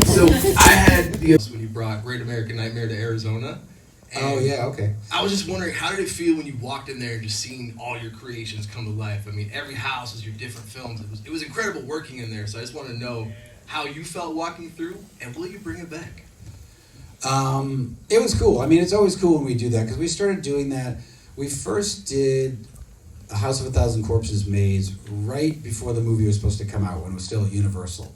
So I had when you brought Great American Nightmare to Arizona, Oh yeah, okay. I was just wondering, how did it feel when you walked in there and just seeing all your creations come to life? I mean, every house was your different films. It was incredible working in there. So I just want to know how you felt walking through, and will you bring it back? It was cool. I mean, it's always cool when we do that because we started doing that. We first did A House of a Thousand Corpses maze right before the movie was supposed to come out when it was still at Universal.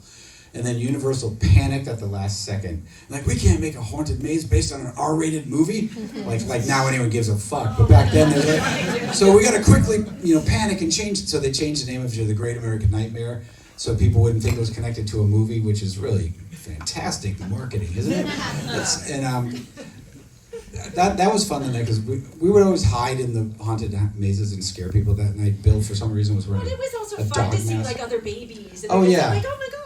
And then Universal panicked at the last second. Like, we can't make a haunted maze based on an R-rated movie? Like now anyone gives a fuck. But back then, they're like, so we got to quickly, panic and change it. So they changed the name of it to The Great American Nightmare so people wouldn't think it was connected to a movie, which is really fantastic marketing, isn't it? That was fun the night because we would always hide in the haunted mazes and scare people that night. Bill, for some reason, was wearing But it was also a fun dog to see mask. like other babies. And Oh, they were yeah. Like, oh my god.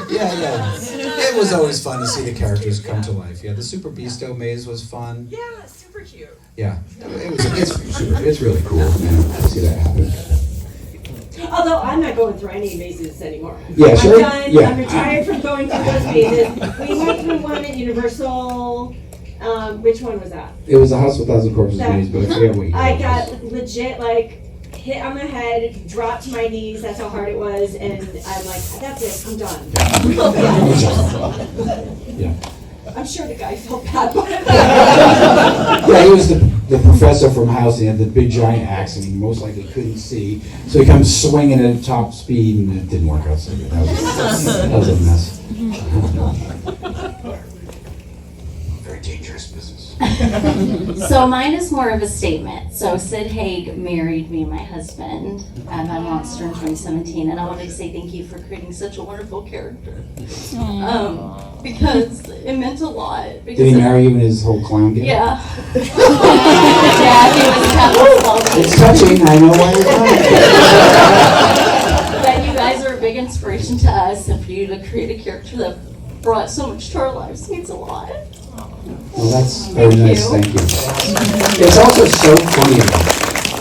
Yeah. It was always fun to see the characters come to life. Yeah, the Super Beasto maze was fun. Yeah, super cute. Yeah, it's really cool, man, to see that happen. Although I'm not going through any mazes anymore. Yeah, sure. I'm done. Yeah. I'm retired from going through those mazes. We went through one at Universal. Which one was that? It was a House of a Thousand Corpses maze, but I forget what year I it was. got legit hit on the head, dropped to my knees. That's how hard it was, and I'm like, that's it. I'm done. Yeah. I'm sure the guy felt bad. Yeah, he was the professor from House, and he had the big giant axe, and he most likely couldn't see. So he comes swinging at top speed, and it didn't work out so good. That was a mess. Very dangerous business. So mine is more of a statement. So Sid Haig married me, my husband, and my monster in 2017, and I wanted to say thank you for creating such a wonderful character. Because it meant a lot. Did he marry you in his whole clown game? Yeah. Yeah, he was Captain It's touching, I know why you're crying. But you guys are a big inspiration to us, and for you to create a character that brought so much to our lives means a lot. Well, that's very nice, thank you. It's also so funny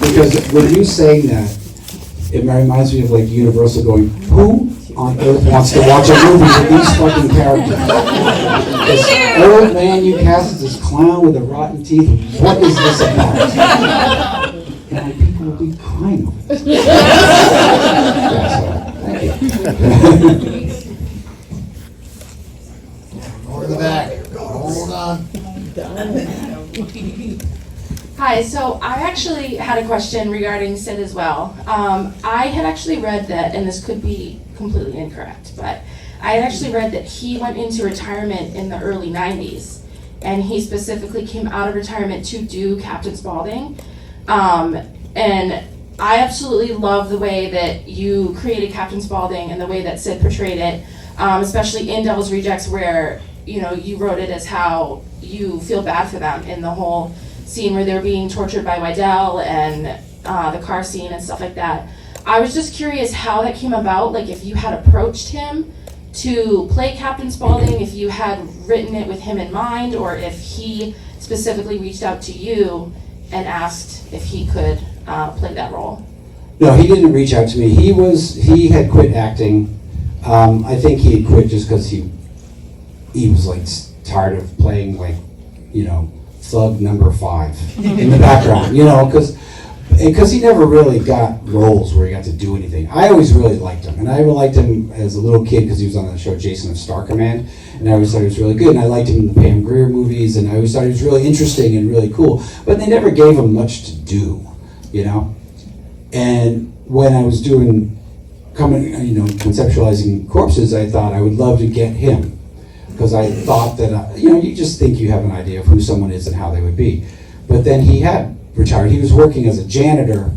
because when you saying that, it reminds me of like Universal going, who on earth wants to watch a movie with these fucking characters? This old man you cast as this clown with the rotten teeth, what is this about? And people will be crying over it. Thank you. Over the back. Hold on. Hi, so I actually had a question regarding Sid as well. I had actually read that, and this could be completely incorrect, but I had actually read that he went into retirement in the early 90s, and he specifically came out of retirement to do Captain Spaulding. And I absolutely love the way that you created Captain Spaulding and the way that Sid portrayed it, especially in Devil's Rejects, where you wrote it as how you feel bad for them in the whole scene where they're being tortured by Wydell and the car scene and stuff like that. I was just curious how that came about, like if you had approached him to play Captain Spaulding, if you had written it with him in mind, or if he specifically reached out to you and asked if he could play that role. No, he didn't reach out to me. He had quit acting. I think he had quit just because he was like tired of playing thug number 5 in the background, because he never really got roles where he got to do anything. I always really liked him, and I liked him as a little kid because he was on the show Jason of Star Command, and I always thought he was really good, and I liked him in the Pam Grier movies, and I always thought he was really interesting and really cool, but they never gave him much to do, And when I was conceptualizing Corpses, I thought I would love to get him. Because I thought that, you just think you have an idea of who someone is and how they would be. But then he had retired. He was working as a janitor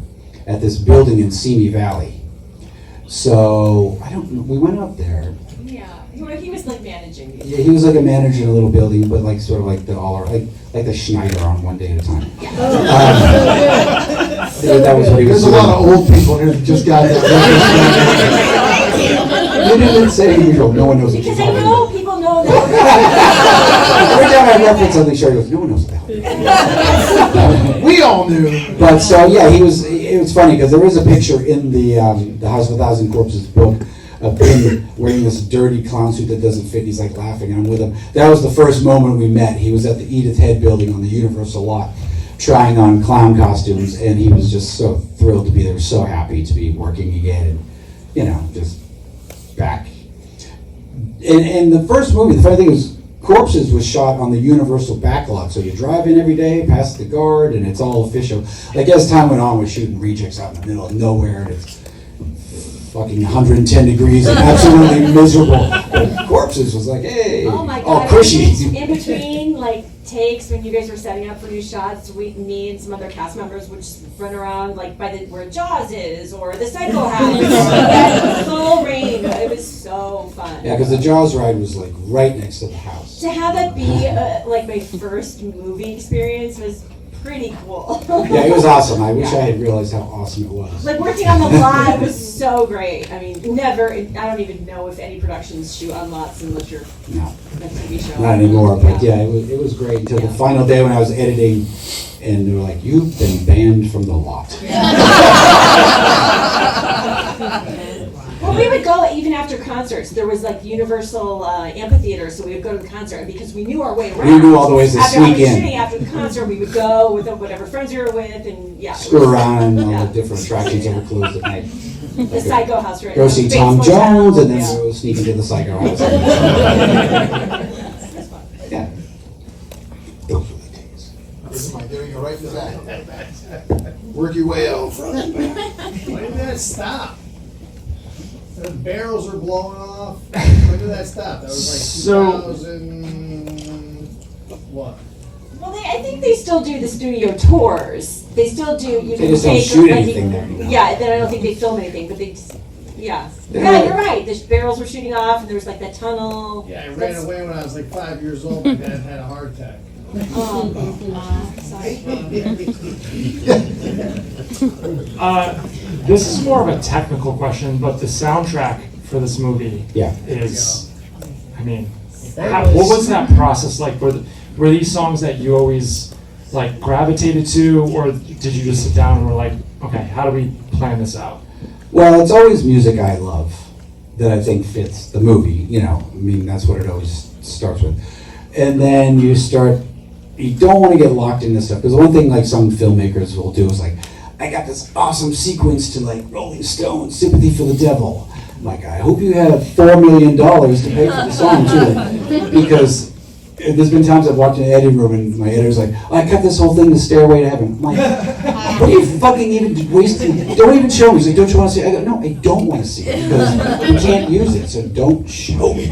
at this building in Simi Valley. So, I don't know, we went out there. Yeah, he was like managing. Yeah, he was like a manager in a little building, but like sort of like like the Schneider on One Day at a Time. That was what he was There's a doing. lot of old people here that just got that. You didn't say usual. No one knows what you're Because I talking know about. people know that. Every time I reference something, Sherry goes, no one knows about. We all knew. But so yeah, it was funny because there is a picture in the House of a Thousand Corpses book of him wearing this dirty clown suit that doesn't fit. He's like laughing, and I'm with him. That was the first moment we met. He was at the Edith Head building on the Universal lot, trying on clown costumes, and he was just so thrilled to be there, so happy to be working again, and just back. And the first movie, the funny thing is, Corpses was shot on the Universal backlot, so you drive in every day, past the guard, and it's all official. Like as time went on, we're shooting rejects out in the middle of nowhere, and it's fucking 110 degrees and absolutely miserable. But Corpses was like, hey, oh my all God, cushy. in between like takes when you guys were setting up for new shots, me and some other cast members would just run around like by where Jaws is or the Psycho House. It full rain. It was so fun. Yeah, because the Jaws ride was like right next to the house. To have that be like my first movie experience was pretty cool. Yeah, it was awesome. I wish I had realized how awesome it was. Like working on the lot was so great. I mean, I don't even know if any productions shoot on lots unless you're no. a TV show. Not anymore, but yeah, it was great until the final day when I was editing, and they were like, "You've been banned from the lot." Well, we would go even after concerts. There was like Universal amphitheater, so we would go to the concert because we knew our way around. We knew all the ways to sneak in. Shooting after the concert, we would go with whatever friends we were with, and yeah. Screw around and all the different attractions that were closed at night. The Psycho House, right? Go see Tom Jones, and then go sneak into the Psycho House. Yeah. There you go, right in the back. Work your way out. Why didn't that stop? The barrels are blowing off. When did that stop? That was like 2000. What? Well, I think they still do the studio tours. They still do. You They just don't shoot anything there. Yeah, then I don't think they film anything, but they just, yeah. Yeah, you're right. The barrels were shooting off, and there was like that tunnel. Yeah, I ran away when I was like 5 years old. My dad had a heart attack. Sorry. This is more of a technical question, but the soundtrack for this movie is, I mean, what was that process like? Were these songs that you always like gravitated to, or did you just sit down and were like, okay, how do we plan this out? Well, it's always music I love that I think fits the movie. I mean, that's what it always starts with. And then you don't want to get locked into stuff, because one thing like some filmmakers will do is like, I got this awesome sequence to like Rolling Stones, Sympathy for the Devil. I'm like, I hope you have $4 million to pay for the song too, because there's been times I've walked in the editing room and my editor's like, I cut this whole thing to Stairway to Heaven. I'm like, what are you fucking even wasting? Don't even show me. He's like, don't you want to see it? I go, no, I don't want to see it because you can't use it, so don't show me.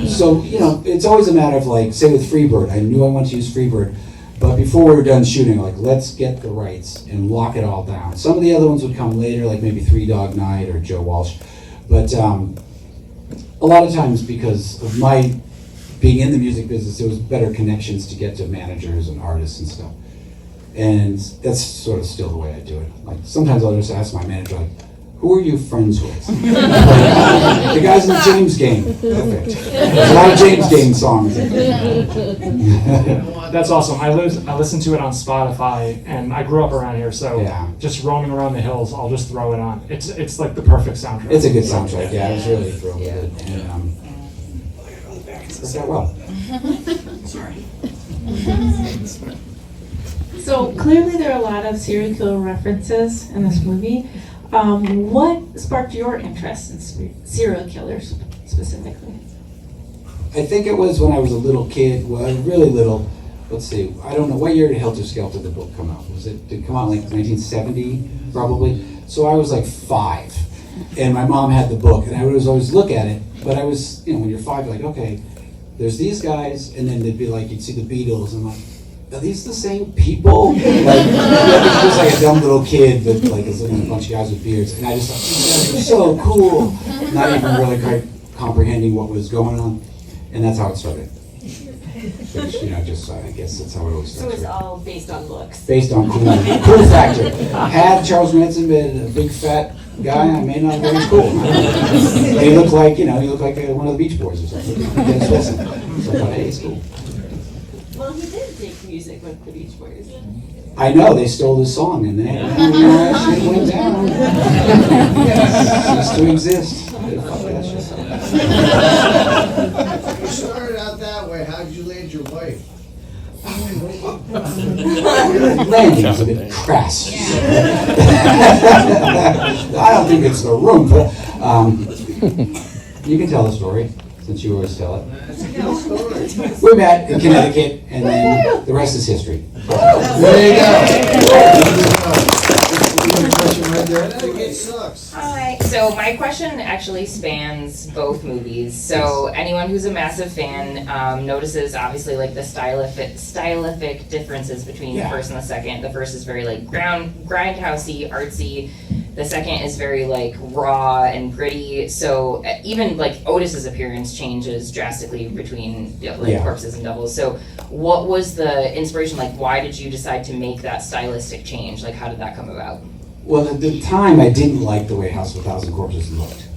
So, it's always a matter of like, say with Freebird, I knew I wanted to use Freebird, but before we were done shooting, like, let's get the rights and lock it all down. Some of the other ones would come later, like maybe Three Dog Night or Joe Walsh, but a lot of times because of my being in the music business, there was better connections to get to managers and artists and stuff. And that's sort of still the way I do it. Like sometimes I'll just ask my manager, like, who are you friends with? The guys in the James Gang. Perfect. There's a lot of James Gang songs. That's awesome. I listen to it on Spotify, and I grew up around here, so just roaming around the hills, I'll just throw it on. It's like the perfect soundtrack. It's a good soundtrack. Yeah, I was really thrilled with it. And worked out well. Sorry. So clearly there are a lot of serial killer references in this movie. What sparked your interest in serial killers specifically? I think it was when I was a little kid, really little. Let's see, I don't know, what year did Helter Skelter, the book, come out? Did it come out in like 1970, probably? So I was like 5, and my mom had the book, and I would always look at it, but I was, when you're 5, you're like, okay, there's these guys, and then they'd be like, you'd see the Beatles, and I'm like, are these the same people? Like, just like a dumb little kid that like is looking at a bunch of guys with beards, and I just thought, these guys are so cool, not even really quite comprehending what was going on, and that's how it started. Which, just I guess that's how it always starts. So it's all based on looks. Based on cool factor. Had Charles Manson been a big fat guy, I may not have been as cool. He looked like, he looked like one of the Beach Boys or something. Dennis Wilson. So I thought, hey, it's cool. Well, he did make music with the Beach Boys. I know, they stole the song and then shit went down. Ceased to exist. Fuck that shit. You started out that way. How'd you land your wife? Landing is a bit crass. I don't think it's the room, but you can tell the story since you always tell it. We met in Connecticut, and then the rest is history. There you go. It sucks. Hi. So my question actually spans both movies. So anyone who's a massive fan notices obviously like the stylific differences between the first and the second. The first is very like grindhousey, artsy. The second is very like raw and gritty. So even like Otis's appearance changes drastically between corpses and devils. So what was the inspiration? Like, why did you decide to make that stylistic change? Like, how did that come about? Well, at the time, I didn't like the way House of a Thousand Corpses looked.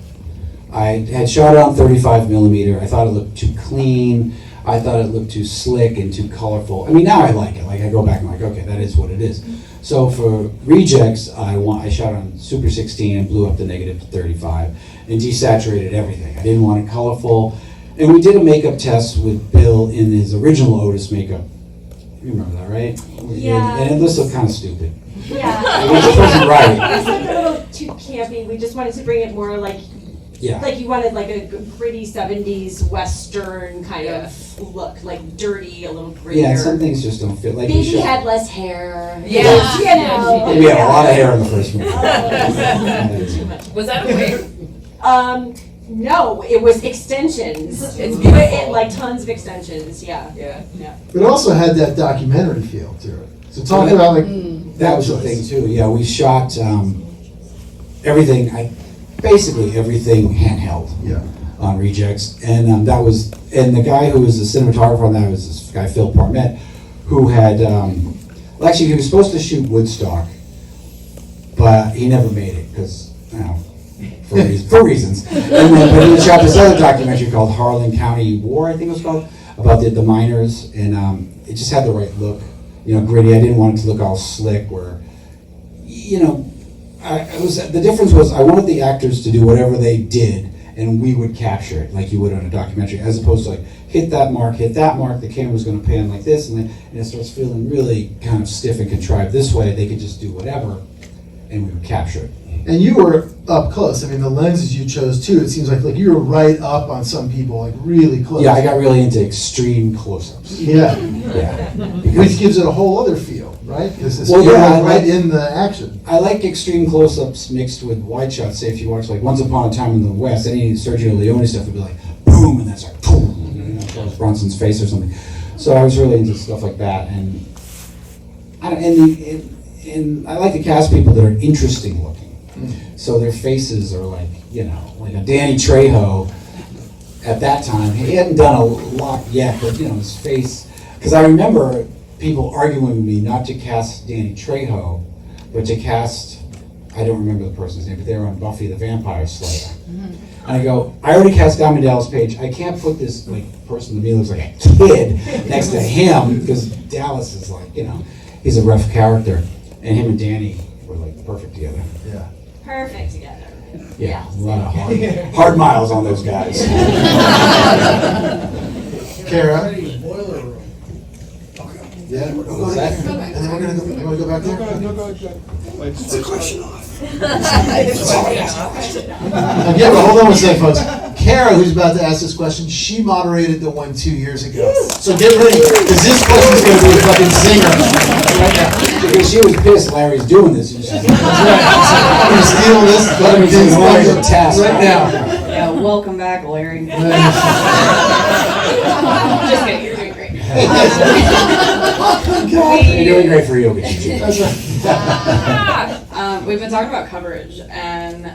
I had shot it on 35 millimeter. I thought it looked too clean. I thought it looked too slick and too colorful. I mean, now I like it. Like, I go back and I'm like, okay, that is what it is. So for Rejects, I shot on Super 16 and blew up the negative to 35 and desaturated everything. I didn't want it colorful. And we did a makeup test with Bill in his original Otis makeup. You remember that, right? Yeah. And it looked kind of stupid. Yeah. It just wasn't right. It was like a little too campy. We just wanted to bring it more like, like you wanted like a gritty 70s Western kind of look, like dirty, a little grittier. Yeah, some things just don't fit. Like Baby had less hair. Yeah. You know. We had a lot of hair in the first movie. Too much. Was that a wig? No, it was extensions. It's beautiful. Like tons of extensions, yeah. But it also had that documentary feel to it. So talk about like that was the thing too. Yeah, we shot everything. Basically everything handheld. Yeah. On Rejects, and that was, and the guy who was the cinematographer on that was this guy Phil Parmet, who had well, actually he was supposed to shoot Woodstock, but he never made it because for reasons. And then, but he shot this other documentary called Harlan County War, I think it was called, about the miners, and it just had the right look, gritty. I didn't want it to look all slick, where, the difference was I wanted the actors to do whatever they did, and we would capture it like you would on a documentary, as opposed to like hit that mark, the camera's going to pan like this, and it starts feeling really kind of stiff and contrived. This way, they could just do whatever, and we would capture it. And you were up close. I mean, the lenses you chose too. It seems like you were right up on some people, like really close. Yeah, I got really into extreme close-ups. Yeah. Which gives it a whole other feel, right? Because you're right in the action. I like extreme close-ups mixed with wide shots. Say if you watch like Once Upon a Time in the West, any Sergio Leone stuff would be like boom, and that's like boom, Charles Bronson's face or something. So I was really into stuff like that, and I like to cast people that are interesting looking. So their faces are like, like a Danny Trejo at that time. He hadn't done a lot yet, but his face, because I remember people arguing with me not to cast Danny Trejo, but to cast, I don't remember the person's name, but they were on Buffy the Vampire Slayer. And I go, I already cast Diamond Dallas Page. I can't put this person to me looks like a kid next to him, because Dallas is like, he's a rough character. And him and Danny were like perfect together. Yeah. Perfect together. Yeah, a lot of hard miles on those guys. Kara? Boiler room. Yeah. What was that? And then we're going to go back there? It's a question off. Yeah, but hold on a second, folks. Kara, who's about to ask this question, she moderated the one 2 years ago. So get ready, because this question's going to be a fucking zinger right now. Because she was pissed Larry's doing this. And she's like, I'm going to steal this. Let me take Larry's task right now. Yeah, welcome back, Larry. Just kidding, you're doing great. You're doing great for yoga. We've been talking about coverage, and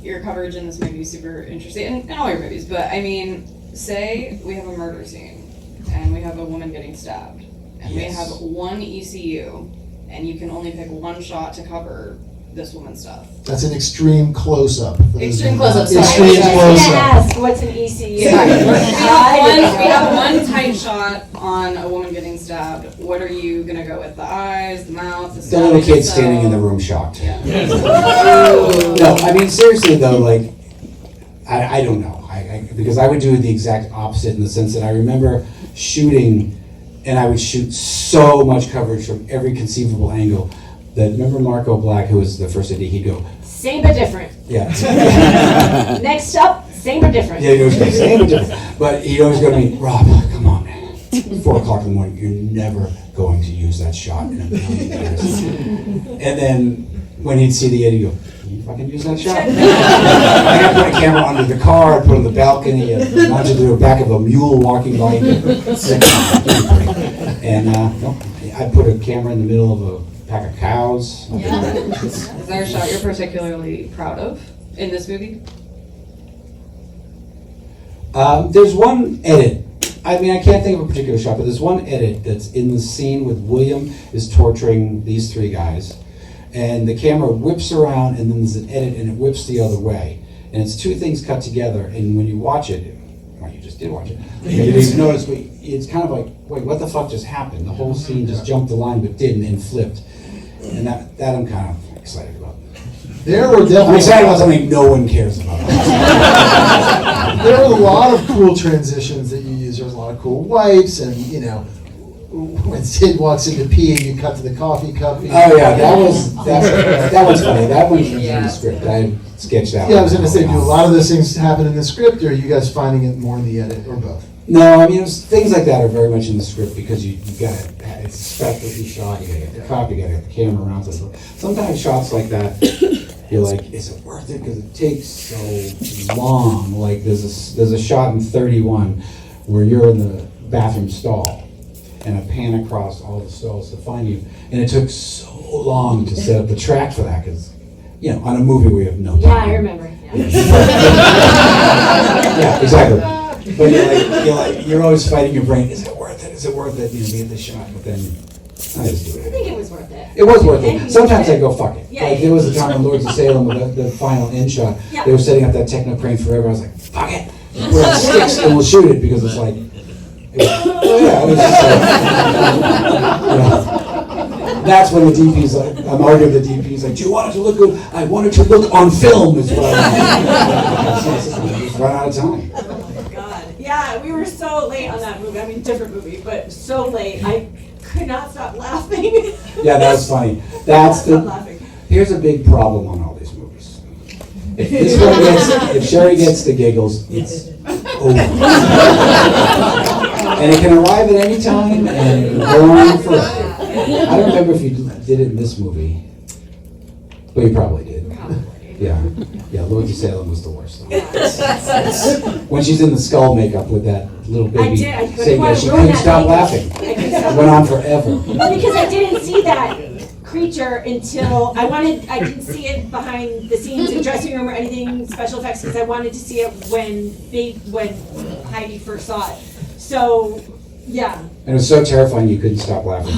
your coverage in this movie is super interesting, and all your movies, but I mean, say we have a murder scene, and we have a woman getting stabbed, and we have one ECU, and you can only pick one shot to cover this woman's stuff. That's an extreme close-up. Extreme close-up. Extreme close-up. Ask what's an ECU? We have one tight shot on a woman getting stabbed. What are you gonna go with? The eyes, the mouth, the The little kid standing in the room shocked. Yeah. No, I mean seriously though, like I don't know. Because I would do the exact opposite in the sense that I remember shooting, and I would shoot so much coverage from every conceivable angle that, remember Marco Black, who was the first AD, he'd go, same but different. yeah. Next up, same but different. Yeah, he always goes, same but different. But he'd always go to me, Rob, come on, man. 4 o'clock in the morning, you're never going to use that shot in a million years. And then when he'd see the edit, he'd go, can you fucking use that shot? I got to put a camera under the car, I'd put it on the balcony, and launch it to the back of a mule walking by. And no, I'd put a camera in the middle of a pack of cows. Yeah. Is there a shot you're particularly proud of in this movie? There's one edit. I mean, I can't think of a particular shot, but there's one edit that's in the scene with William is torturing these 3 guys. And the camera whips around, and then there's an edit, and it whips the other way. And it's 2 things cut together, and when you watch it, well, you just did watch it, you didn't even notice, but it's kind of like, wait, what the fuck just happened? The whole scene just jumped the line, but didn't, and flipped. And that I'm kind of excited about. There were definitely. I'm excited about something no one cares about. There were a lot of cool transitions that you used. There was a lot of cool wipes, and when Sid walks into pee and you cut to the coffee cup. Oh yeah, that was funny. That one's in the script. I sketched out. Yeah, I was going to say, do a lot of those things happen in the script, or are you guys finding it more in the edit, or both? No, I mean, things like that are very much in the script because you got to, it's a specialty shot, you got to get the cop, you got to get the camera around. Sometimes shots like that, you're like, is it worth it? Because it takes so long. Like there's a shot in 31 where you're in the bathroom stall and I pan across all the stalls to find you. And it took so long to set up the track for that because, on a movie we have no time. Yeah, I remember. Yeah, exactly. But you're always fighting your brain. Is it worth it? Is it worth it? To get the shot, but then I just do it. I think it was worth it. It was worth it. Sometimes I go fuck it. Yeah. Like there was a time in Lords of Salem with the final end shot. Yeah. They were setting up that techno crane forever. I was like, fuck it. We're on sticks and we'll shoot it because it's like. It was just that's when the DP's like, I'm arguing with the DP's like, do you want it to look good? I want it to look on film is what I just run out of time. Yeah, we were so late on that movie. I mean, different movie, but so late. I could not stop laughing. Yeah, that was funny. Here's a big problem on all these movies. If SHERI gets the giggles, it's over. And it can arrive at any time, and it can go on forever. I don't remember if you did it in this movie, but you probably did. Yeah, Lords of Salem was the worst. When she's in the skull makeup with that little baby, she couldn't stop laughing. It went on forever. Well, because I didn't see that creature until I didn't see it behind the scenes in dressing room or anything special effects because I wanted to see it when Heidi first saw it. So, yeah. And it was so terrifying you couldn't stop laughing.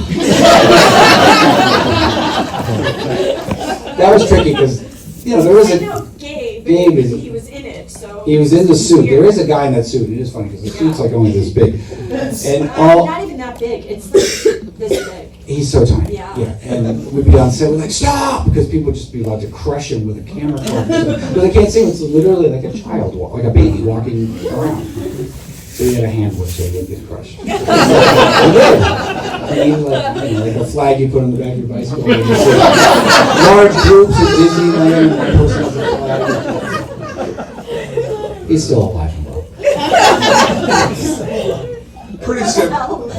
That was tricky because. There was Gabe he was in it, so he was in the suit. There is a guy in that suit. It is funny because the suit's like only this big, and not even that big. It's like this big. He's so tiny. Yeah. And we'd be on set. We're like, stop, because people would just be allowed to crush him with a camera. Because they can't see him. It's literally like a child like a baby walking around. So he had a hand which they would get crushed. He did. Like a flag you put on the back of your bicycle. Large groups at Disneyland. One person has a flag. He's still alive and well. Pretty simple.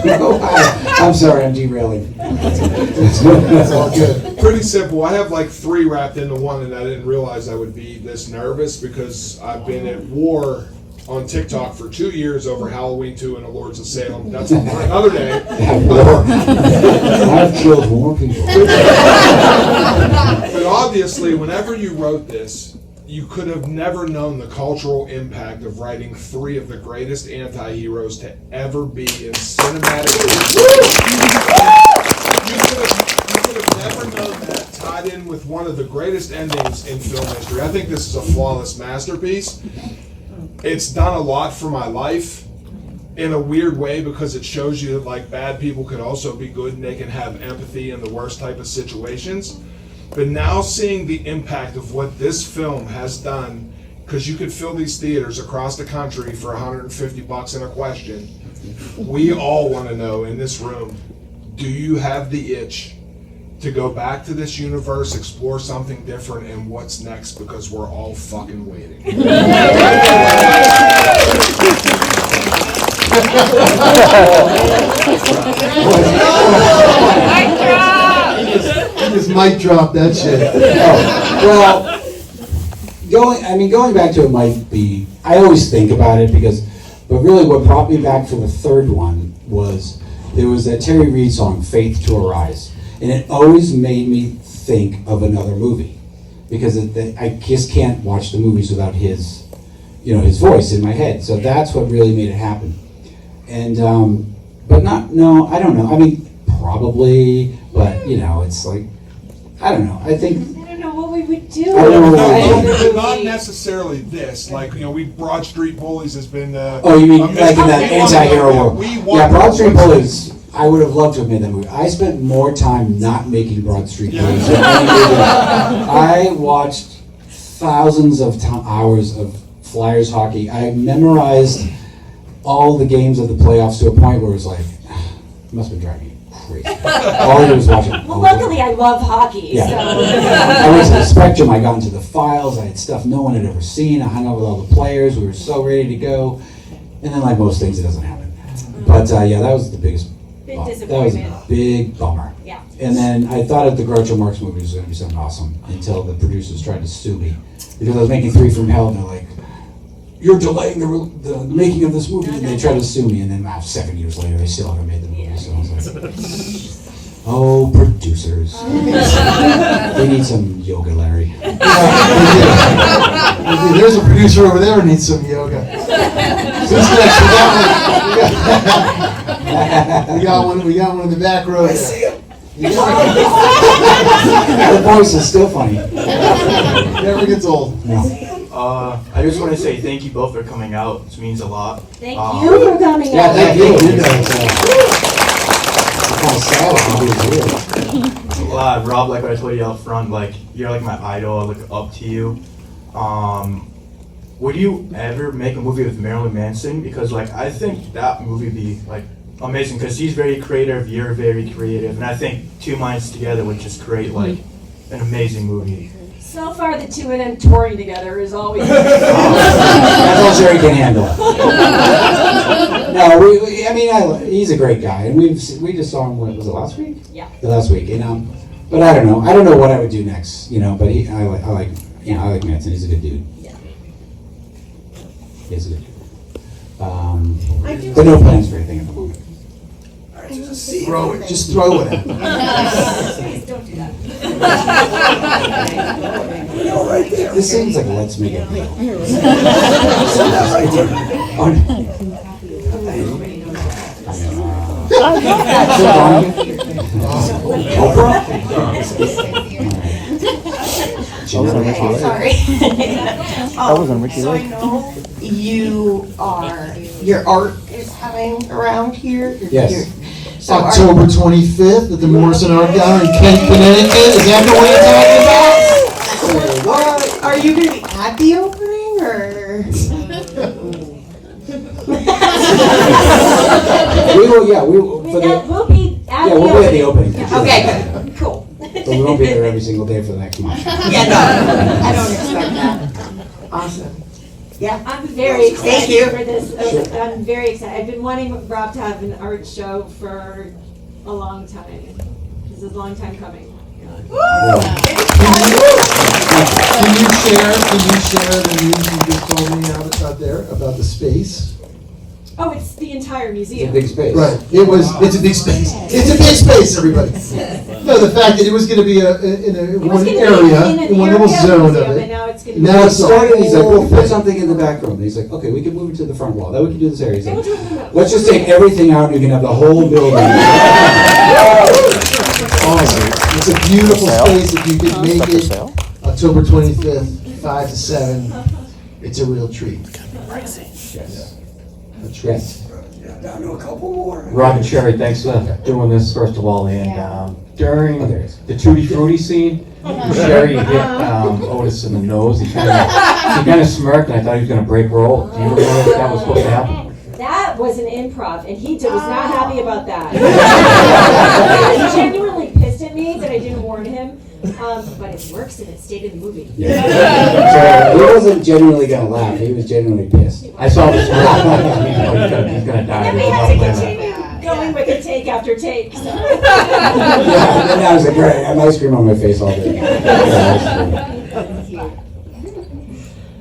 I'm sorry, I'm derailing. That's all good. Pretty simple. I have like 3 wrapped into one, and I didn't realize I would be this nervous because I've been at war on TikTok for 2 years over Halloween 2 and the Lords of Salem. That's for another day. I've killed more people. But obviously, whenever you wrote this, you could have never known the cultural impact of writing 3 of the greatest anti-heroes to ever be in cinematic history. You could have never known that tied in with one of the greatest endings in film history. I think this is a flawless masterpiece. It's done a lot for my life in a weird way because it shows you that like bad people could also be good and they can have empathy in the worst type of situations. But now seeing the impact of what this film has done because you could fill these theaters across the country for $150 and a question. We all want to know in this room, do you have the itch to go back to this universe, explore something different, and what's next? Because we're all fucking waiting. He just mic drop that shit. Well, going back to it might be, I always think about it but really what brought me back for the third one was, there was that Terry Reid song, Faith to Arise. And it always made me think of another movie. Because I just can't watch the movies without his voice in my head. So that's what really made it happen. And, I don't know. Probably, but it's like, I don't know. I don't know what we would do. Not necessarily this. Like, Broad Street Bullies has been. Oh, you mean like in that anti-hero world? Yeah, Broad Street Bullies. I would have loved to have made that movie. I spent more time not making Broad Street Bullies than any movie. I watched thousands of hours of Flyers hockey. I memorized all the games of the playoffs to a point where it was like, it must have been driving me crazy. All I did was watch it. Well, luckily I love hockey, yeah. so. I went to the Spectrum, I got into the files, I had stuff no one had ever seen, I hung out with all the players, we were so ready to go. And then like most things, it doesn't happen. But that was the biggest Big that was a big bummer. Yeah. And then I thought the Groucho Marx movie was going to be something awesome until the producers tried to sue me. Because I was making 3 from Hell, and they're like, you're delaying the making of this movie, and they tried to sue me, and then 7 years later, they still haven't made the movie. So I was like, oh, producers. They need some yoga, Larry. There's a producer over there who needs some yoga. Who's next? We got one in the back row. I see him. The voice is still funny. Never gets old. No. I just want to say thank you both for coming out. This means a lot. Thank you for coming out. Yeah, thank you. Rob, like what I told you up front, like you're like my idol. I look up to you. Would you ever make a movie with Marilyn Manson? Because like I think that movie would be like amazing because he's very creative, you're very creative, and I think two minds together would just create like an amazing movie. So far, the two of them touring together is always. That's all Sherry can handle. No, he's a great guy, and we just saw him. What was it, last week? Yeah. The last week, but I don't know. I don't know what I would do next, But I like Manson. He's a good dude. Yeah. He's a good dude. But no plans for anything at the moment. Throw it. Just throw it. Please don't do that. This seems like let's make a deal. Sorry. So I know your art is having around here. Yes. So October 25th at the Morrison Art Gallery in Kent, Connecticut. Is that the way it's what? Are you going to be at the opening or? We'll be at the opening. Okay, good. Cool. But we won't be there every single day for the next month. Yeah, no, I don't expect that. Awesome. Yeah. I'm very excited Thank you. for this. Sure. I'm very excited. I've been wanting Rob to have an art show for a long time. This is a long time coming. Can you share the news you just told me out there about the space? Oh, it's the entire museum. It's a big space. Right. It's a big space. It's a big space, everybody. No, the fact that it was going to be in one area, in one little zone of it. Now it started, he's like, we'll put something in the back room. And he's like, okay, we can move it to the front wall. Then we can do this area. He's like, let's just take everything out and we can have the whole building. Awesome. It's a beautiful space. If you could make it October 25th, 5 to 7, it's a real treat. Yes. A treat. Down to a couple more. Rob and Sherry, thanks for doing this, first of all. And during the Tutti Frutti scene, Sherry hit Otis in the nose. He kind of smirked, and I thought he was going to break roll. Do you remember if that was supposed to happen? That was an improv, and he was not happy about that. He genuinely pissed at me that I didn't warn him, but it works and it stayed in the movie. Yeah. So he wasn't genuinely going to laugh. He was genuinely pissed. I saw this. He's going to die. And we had to continue going with it take after take. So. Yeah, and then I was like, great, I have ice cream on my face all day.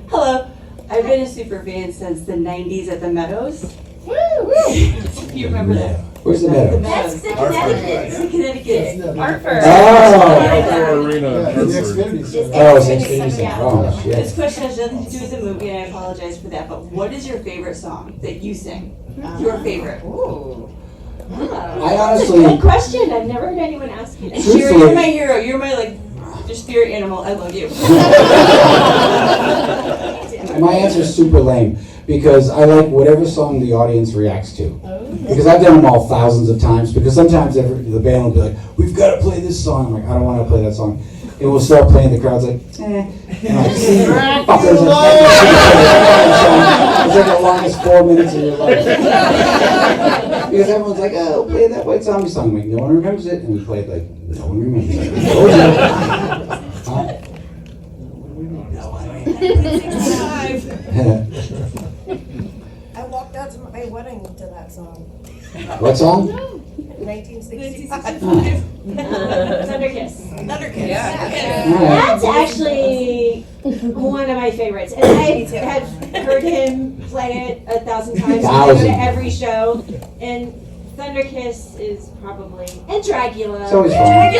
Hello. I've been a super fan since the 90s at the Meadows. Woo! You remember that? Where's the Meadows? That's the Connecticut. It's the Connecticut. Hartford. Oh! Arena. Oh, it's Xfinity Center. Oh, shit. This question has nothing to do with the movie, and I apologize for that, but what is your favorite song that you sing? Your favorite? Ooh. I honestly. Good question. I've never heard anyone ask me that. And Sherry, you're my hero. You're my, your spirit animal. I love you. My answer is super lame because I like whatever song the audience reacts to. Because I've done them all thousands of times. Because sometimes the band will be like, "We've got to play this song." I'm like, "I don't want to play that song." And we'll start playing. The crowd's like, "Eh." And I'm like, "See, fuckers!" It's like the longest 4 minutes of your life. Because everyone's like, "Oh, play that White Zombie song." I'm like, no one remembers it, and we played like no one remembers it. I walked out to my wedding to that song. What song? 1965. Thunderkiss. Thunderkiss. That's actually one of my favorites. And I have heard him play it 1,000 times. I go to every show. And Thunderkiss is probably, and Dracula. It's always fun.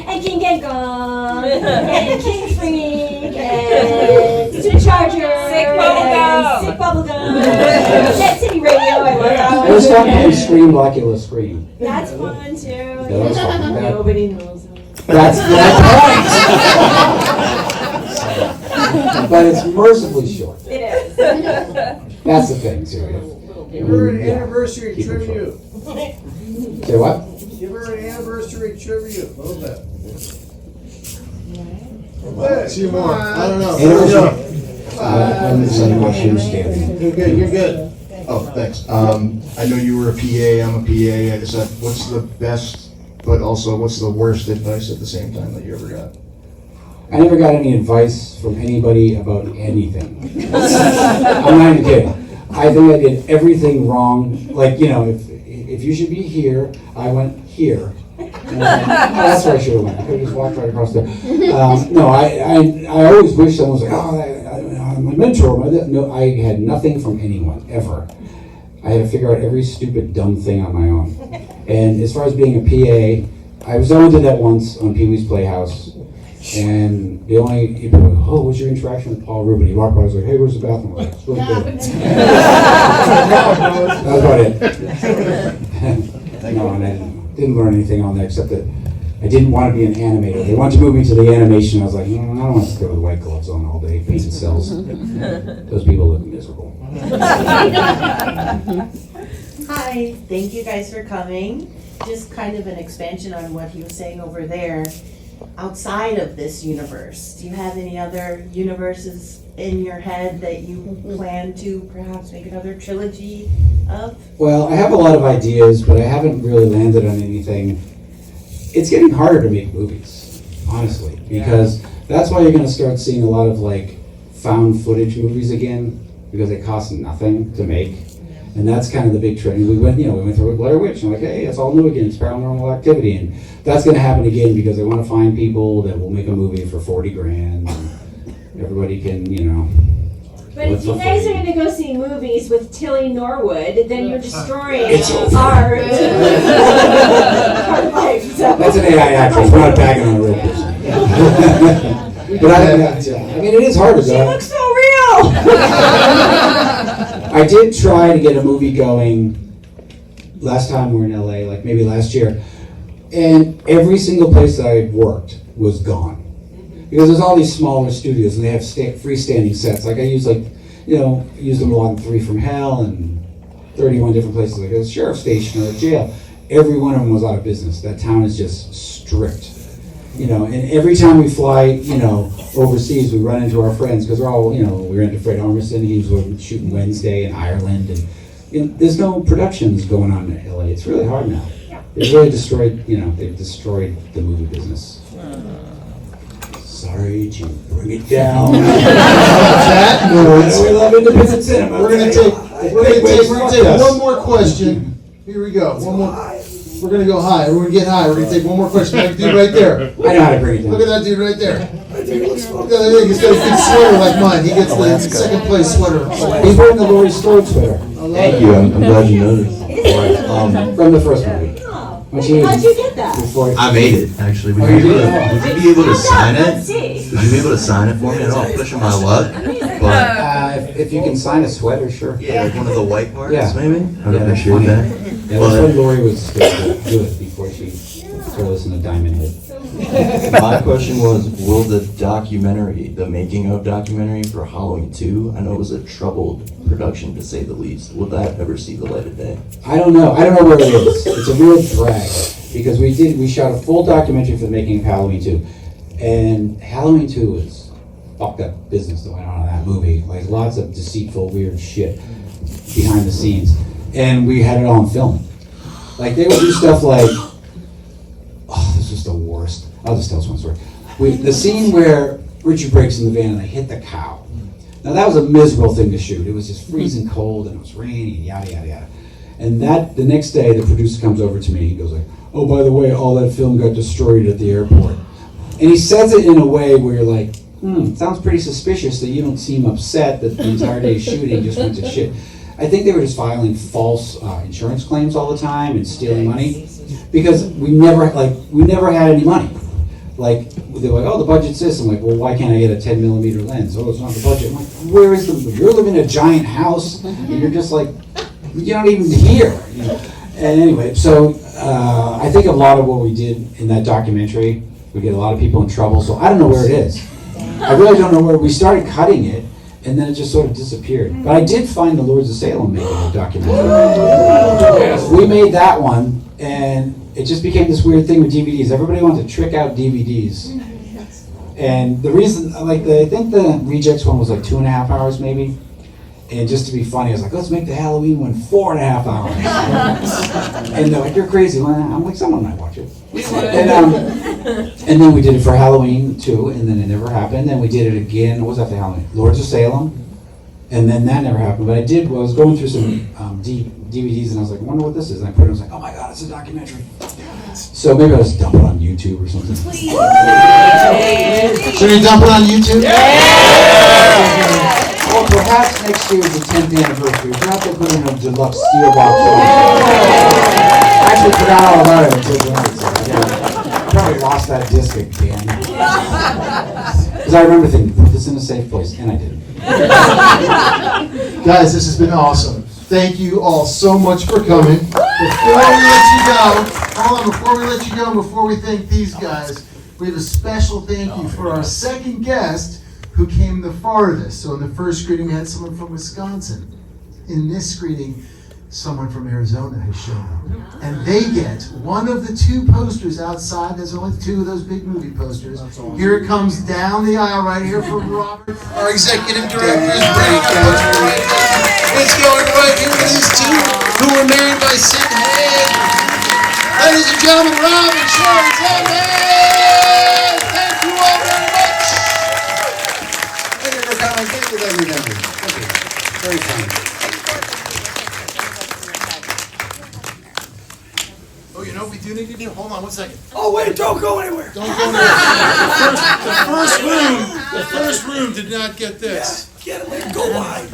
And King Get Gone, and King Freak, and Supercharger, Sick Bubblegum. Sick Bubblegum, Jet City Radio, I love that one. It was fun playing Scream, Blackula Scream. That's fun too. That was fun. Nobody knows them. That's but it's mercifully short. It is. That's the thing, seriously. Give her an anniversary tribute. Say what? Give her an anniversary tribute. A little bit. See you more. I don't know. I'm deciding what shoes standing. You're good. You're good. Oh, thanks. I know you were a PA. I'm a PA. I just said, what's the best, but also what's the worst advice at the same time that you ever got? I never got any advice from anybody about anything. I'm not even kidding. I think I did everything wrong. Like, if you should be here, I went here. That's where I should have went. I could have just walked right across there. No, I always wish someone was like, I'm my mentor. No, I had nothing from anyone, ever. I had to figure out every stupid, dumb thing on my own. And as far as being a PA, I was only did that once on Pee Wee's Playhouse. And the only people were like, "Oh, what's your interaction with Paul Rubin?" He walked by, I was like, "Hey, where's the bathroom?" I was like, that was about it. No, and I didn't learn anything on that except that I didn't want to be an animator. They wanted to move me to the animation. I was like, I don't want to stay with white gloves on all day, painting cells. Those people look miserable. Hi, thank you guys for coming. Just kind of an expansion on what he was saying over there. Outside of this universe, do you have any other universes in your head that you plan to perhaps make another trilogy of? Well, I have a lot of ideas, but I haven't really landed on anything. It's getting harder to make movies, honestly, because that's why you're going to start seeing a lot of found footage movies again, because they cost nothing to make. And that's kind of the big trend. We went through Blair Witch, and hey, it's all new again. It's paranormal activity, and that's going to happen again because they want to find people that will make a movie for $40,000, and everybody can, But if you guys are going to go see movies with Tilly Norwood, then you're destroying our life. So. That's an AI actress. We're not bagging on a real person. But I mean, it is hard to go. She looks so real. I did try to get a movie going last time we were in LA, maybe last year, and every single place that I worked was gone. Because there's all these smaller studios and they have freestanding sets. I use used them a lot in 3 from Hell and 31 different places, like a sheriff's station or a jail. Every one of them was out of business. That town is just strict. You know, and every time we fly, you know, overseas, we run into our friends, because we're all, you know, we ran into Fred Armisen, he was shooting Wednesday in Ireland, and you know, there's no productions going on in LA. It's really hard now. They've really destroyed, you know, they've destroyed the movie business. Sorry to bring it down. That note, we love independent cinema. We're gonna take one more question. Here we go. One more. We're gonna go high. We're gonna get high. We're gonna take one more question. That dude right there. I know how to bring it down. Look at that dude right there. He's got a big sweater like mine. He gets the second place sweater. He's wearing the Laurie Strode sweater. Thank you. I'm glad you noticed. From the first movie. How'd you get that? I made it, actually. Would you be able to sign it? Would you be able to sign it for me? I know I'm pushing my luck, but if you can sign a sweater, sure. yeah, like one of the white parts, Yeah. maybe. I'd Yeah, appreciate that. Yeah, that's when Laurie was good before she threw us in the Diamond Head. My question was, will the documentary, the making of documentary for Halloween 2, I know it was a troubled production to say the least. Will that ever see the light of day? I don't know. I don't know where it is. It's a real drag, because we shot a full documentary for the making of Halloween 2, and Halloween 2 was fucked up business that went on in that movie. Like lots of deceitful, weird shit behind the scenes, and we had it all on film. Like they would do stuff like, oh, this was the worst. I'll just tell this one story. The scene where Richard breaks in the van and they hit the cow. Now that was a miserable thing to shoot. It was just freezing cold and it was raining and yada yada yada. And the next day the producer comes over to me. He goes like, "Oh, by the way, all that film got destroyed at the airport." And he says it in a way where you're like, sounds pretty suspicious that you don't seem upset that the entire day's shooting just went to shit. I think they were just filing false insurance claims all the time and stealing money, because we never had any money. Like they're like, "Oh, the budget's this." I'm like, "Well, why can't I get a 10mm lens?" "Oh, it's not the budget." I'm like, "Where is the? You're living in a giant house, and you're just like, you're not even here." You know? And anyway, so I think a lot of what we did in that documentary, we get a lot of people in trouble. So I don't know where it is. I really don't know where. We started cutting it, and then it just sort of disappeared. But I did find the Lords of Salem making a documentary. We made that one, and it just became this weird thing with DVDs. Everybody wanted to trick out DVDs. And the reason, I think the Rejects one was like 2.5 hours maybe. And just to be funny, I was like, let's make the Halloween one 4.5 hours. And they're like, "You're crazy." Well, I'm like, someone might watch it. And then we did it for Halloween too, and then it never happened. Then we did it again. What was that for Halloween? Lords of Salem. And then that never happened. But I was going through some DVDs, and I was like, I wonder what this is. And I put it, I was like, oh my God, it's a documentary. So maybe I'll just dump it on YouTube or something. Please. Should we dump it on YouTube? Yeah! Well, perhaps next year is the 10th anniversary. We'll have to put in a deluxe steel box. I actually forgot all about it until tonight. So I probably lost that disc again. Because I remember thinking, put this in a safe place, and I didn't. Guys, this has been awesome. Thank you all so much for coming. Before we let you go, before we thank these guys, we have a special thank you for our second guest who came the farthest. So in the first screening, we had someone from Wisconsin. In this screening, someone from Arizona has shown up. And they get one of the 2 posters outside. There's only 2 of those big movie posters. Awesome. Here it comes down the aisle right here from Robert. Our executive director is bringing a poster right now. It's going right here with these 2 who were married by Sid Haig. Ladies and gentlemen, Rob and Sherri Haig. Thank you all very much. Thank you for coming. Thank you, everybody. Thank you. Very kind. Oh, you know what we do need to do? Hold on 1 second. Oh, wait, don't go anywhere. Don't go anywhere. The first room did not get this. Get it, go wide.